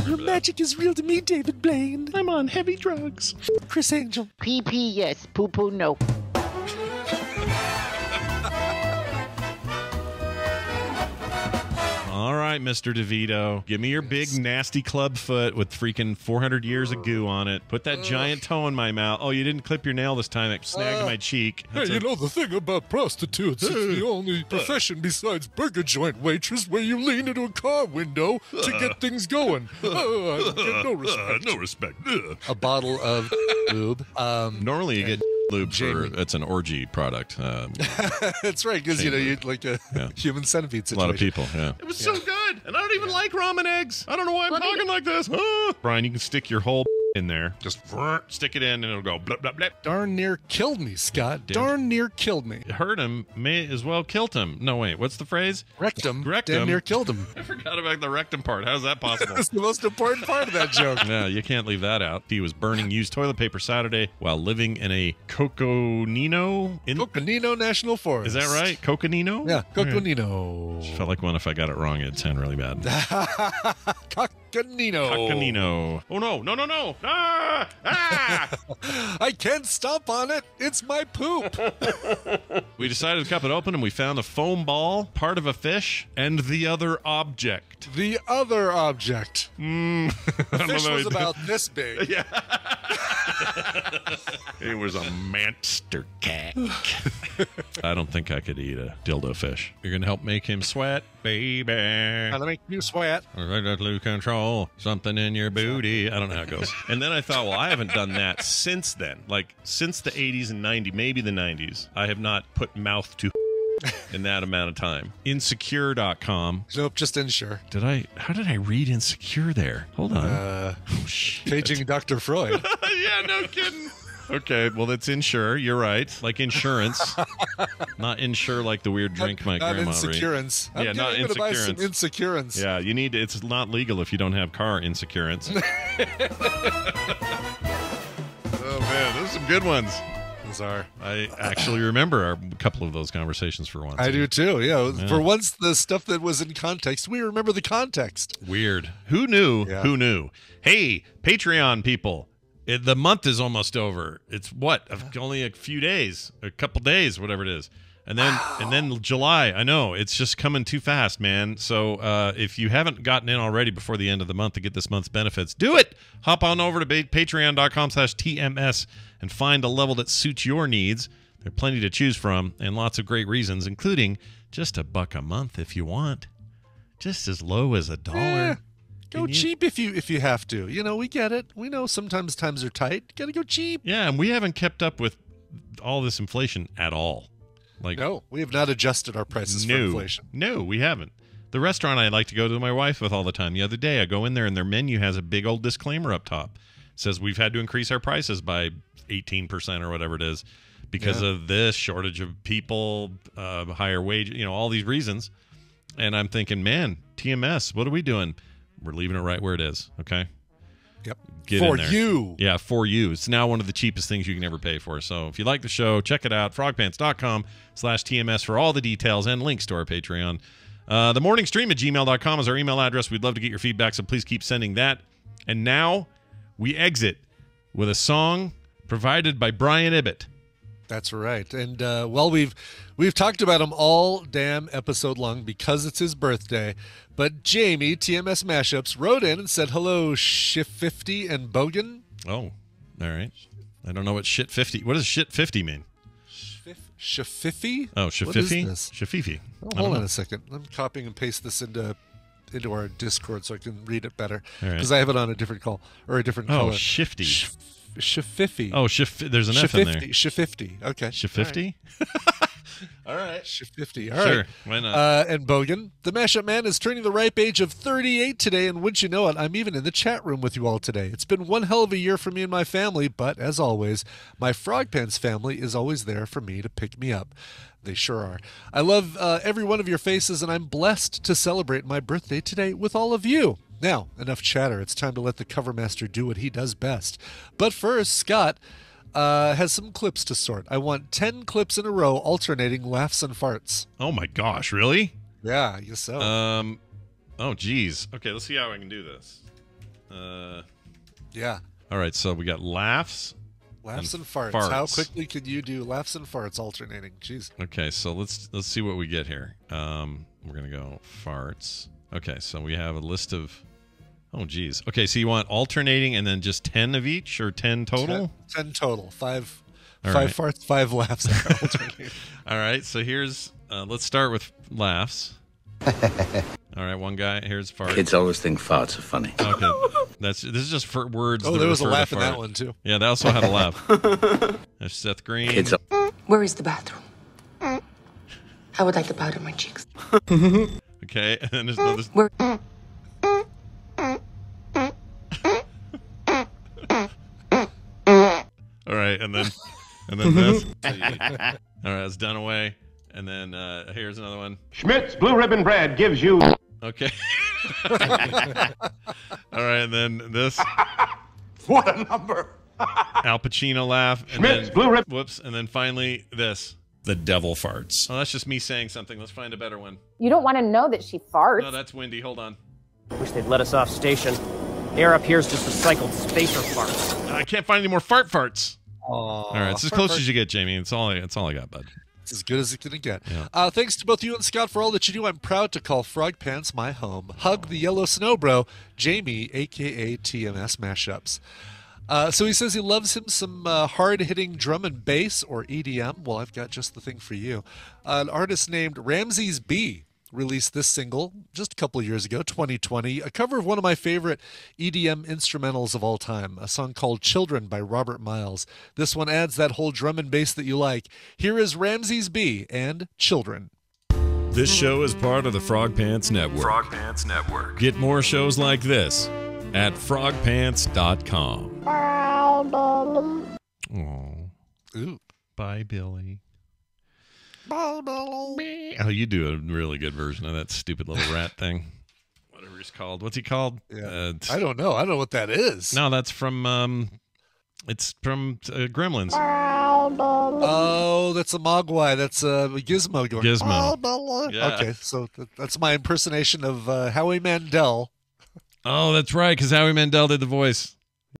Your magic is real to me, David Blaine. I'm on heavy drugs. Chris Angel. Pee yes, poo no. All right, Mr. DeVito. Give me your big, nasty club foot with freaking 400 years of goo on it. Put that giant toe in my mouth. Oh, you didn't clip your nail this time. It snagged my cheek. Hey, you know the thing about prostitutes, it's the only profession besides burger joint waitress where you lean into a car window to get things going. I get no respect. No respect. A bottle of lube. Normally you get lube for, it's an orgy product. That's right, because you like a human centipede situation. A lot of people, yeah. It was so good, and I don't even like ramen eggs. I don't know why I'm talking like this. Brian, you can stick your whole in there. Just stick it in, and it'll go blip, blip, blip. Darn near killed me, Scott. Darn near killed me. Hurt him, may as well killed him. No, wait, what's the phrase? Rectum. Damn near killed him. I forgot about the rectum part. How's that possible? That's the most important part of that joke. Yeah, you can't leave that out. He was burning used toilet paper Saturday while living in a Coconino National Forest. Is that right? Coconino? Yeah, Coconino. Right. Felt like one if I got it wrong, it'd sound really bad. Coconino. Oh, no. Ah! I can't stop on it. It's my poop. We decided to cut it open, and we found a foam ball, part of a fish, and the other object. The other object. The fish was about this big. Yeah. It was a monster cake. I don't think I could eat a dildo fish. You're gonna help make him sweat, baby. Gotta make you sweat. Lose control. Something in your booty. I don't know how it goes. And then I thought, well, I haven't done that since then. Like since the 80s and 90s, maybe the 90s. I have not put mouth to in that amount of time. Insecure.com. Nope, just Insure. How did I read Insecure there? Hold on. Oh, paging Dr. Freud. Yeah, no kidding. Okay, well, that's Insure. You're right. Like insurance. Not insure like the weird drink my grandma insecurance. read. Yeah, not insecurance. Insecurance. Yeah, you need. It's not legal if you don't have car insecurance. Oh, man, those are some good ones. Are. I actually remember a couple of those conversations for once. I do too. Yeah. For once, the stuff that was in context, we remember the context. Weird. Who knew? Yeah. Who knew? Hey, Patreon people, the month is almost over. It's what? Only a few days, a couple days, whatever it is. And then July. I know it's just coming too fast, man. So if you haven't gotten in already before the end of the month to get this month's benefits, do it. Hop on over to patreon.com/TMS and find a level that suits your needs. There are plenty to choose from and lots of great reasons, including just $1 a month if you want, just as low as $1. Go cheap if you have to. You know, we get it. We know sometimes times are tight. Got to go cheap. Yeah, and we haven't kept up with all this inflation at all. No, we have not adjusted our prices for inflation. No, we haven't. The restaurant I like to go to my wife with all the time. The other day, I go in there and their menu has a big old disclaimer up top. It says we've had to increase our prices by 18% or whatever it is because of this shortage of people, higher wage, all these reasons. And I'm thinking, man, TMS, what are we doing? We're leaving it right where it is. Okay. Yep. Get for in there. You. Yeah, for you. It's now one of the cheapest things you can ever pay for. So if you like the show, check it out. frogpants.com/TMS for all the details and links to our Patreon. The morning stream at gmail.com is our email address. We'd love to get your feedback, so please keep sending that. And now we exit with a song provided by Brian Ibbett. That's right. And we've talked about him all damn episode long because it's his birthday. But Jamie, TMS Mashups, wrote in and said, hello, Shift 50 and Bogan. Oh, all right. I don't know what shit 50. What does shit 50 mean? Shafifi? Oh, Shafifi? Shafifi. Oh, hold on a second. I'm copying and paste this into our Discord so I can read it better. Because I have it on a different call or a different color. Oh, shifty. Shafifi. Oh, there's an F in there. Shafifty. Okay. Shafifty? All right. Shafifty. All right. Sure. Why not? And Bogan, the Mashup Man is turning the ripe age of 38 today, and wouldn't you know it, I'm even in the chat room with you all today. It's been one hell of a year for me and my family, but as always, my Frog Pants family is always there for me to pick me up. They sure are. I love every one of your faces, and I'm blessed to celebrate my birthday today with all of you. Now, enough chatter. It's time to let the cover master do what he does best. But first, Scott has some clips to sort. I want 10 clips in a row alternating laughs and farts. Oh, my gosh. Really? Yeah, I guess so. Oh, geez. Okay, let's see how I can do this. Yeah. All right, so we got laughs. Laughs and farts. How quickly can you do laughs and farts alternating? Jeez. Okay, so let's see what we get here. We're going to go farts. Okay, so we have a list of... Oh, geez. Okay, so you want alternating and then just 10 of each or 10 total? 10 total. Five farts, 5 laughs. All right, so here's... let's start with laughs. All right, one guy. Here's farts. Kids always think farts are funny. Okay, this is just for words. Oh, there was a laugh in that one, too. Yeah, they also had a laugh. There's Seth Green. Kids Where is the bathroom? I would like to powder my cheeks. Okay, and then there's another... Where... All right, and then this. All right, that's Dunaway. And then here's another one. Schmidt's Blue Ribbon Bread gives you... Okay. All right, and then this. What a number. Al Pacino laugh. And Schmidt's then, Blue Ribbon... Whoops, and then finally this. The devil farts. Oh, that's just me saying something. Let's find a better one. You don't want to know that she farts. No, that's Wendy. Hold on. Wish they'd let us off station. Air up here's just recycled spacer farts. I can't find any more farts. All right, it's as close as you get, Jamie. It's all I got, bud. It's as good as it's going to get. Yeah. Thanks to both you and Scott for all that you do. I'm proud to call Frog Pants my home. Hug the yellow snow bro, Jamie, a.k.a. TMS Mashups. So he says he loves him some hard-hitting drum and bass, or EDM. Well, I've got just the thing for you. An artist named Ramses B released this single just a couple of years ago, 2020, a cover of one of my favorite EDM instrumentals of all time, a song called Children by Robert Miles. This one adds that whole drum and bass that you like. Here is Ramses B and Children. This show is part of the Frog Pants Network. Frog Pants Network. Get more shows like this at frogpants.com. Oh, ooh, bye, Billy. Oh, you do a really good version of that stupid little rat thing. Whatever he's called. What's he called? Yeah. I don't know. I don't know what that is. No, that's from it's from Gremlins. Oh, that's a Mogwai. That's a Gizmo going. Gizmo. Yeah. Okay, so that's my impersonation of Howie Mandel. Oh, that's right, because Howie Mandel did the voice.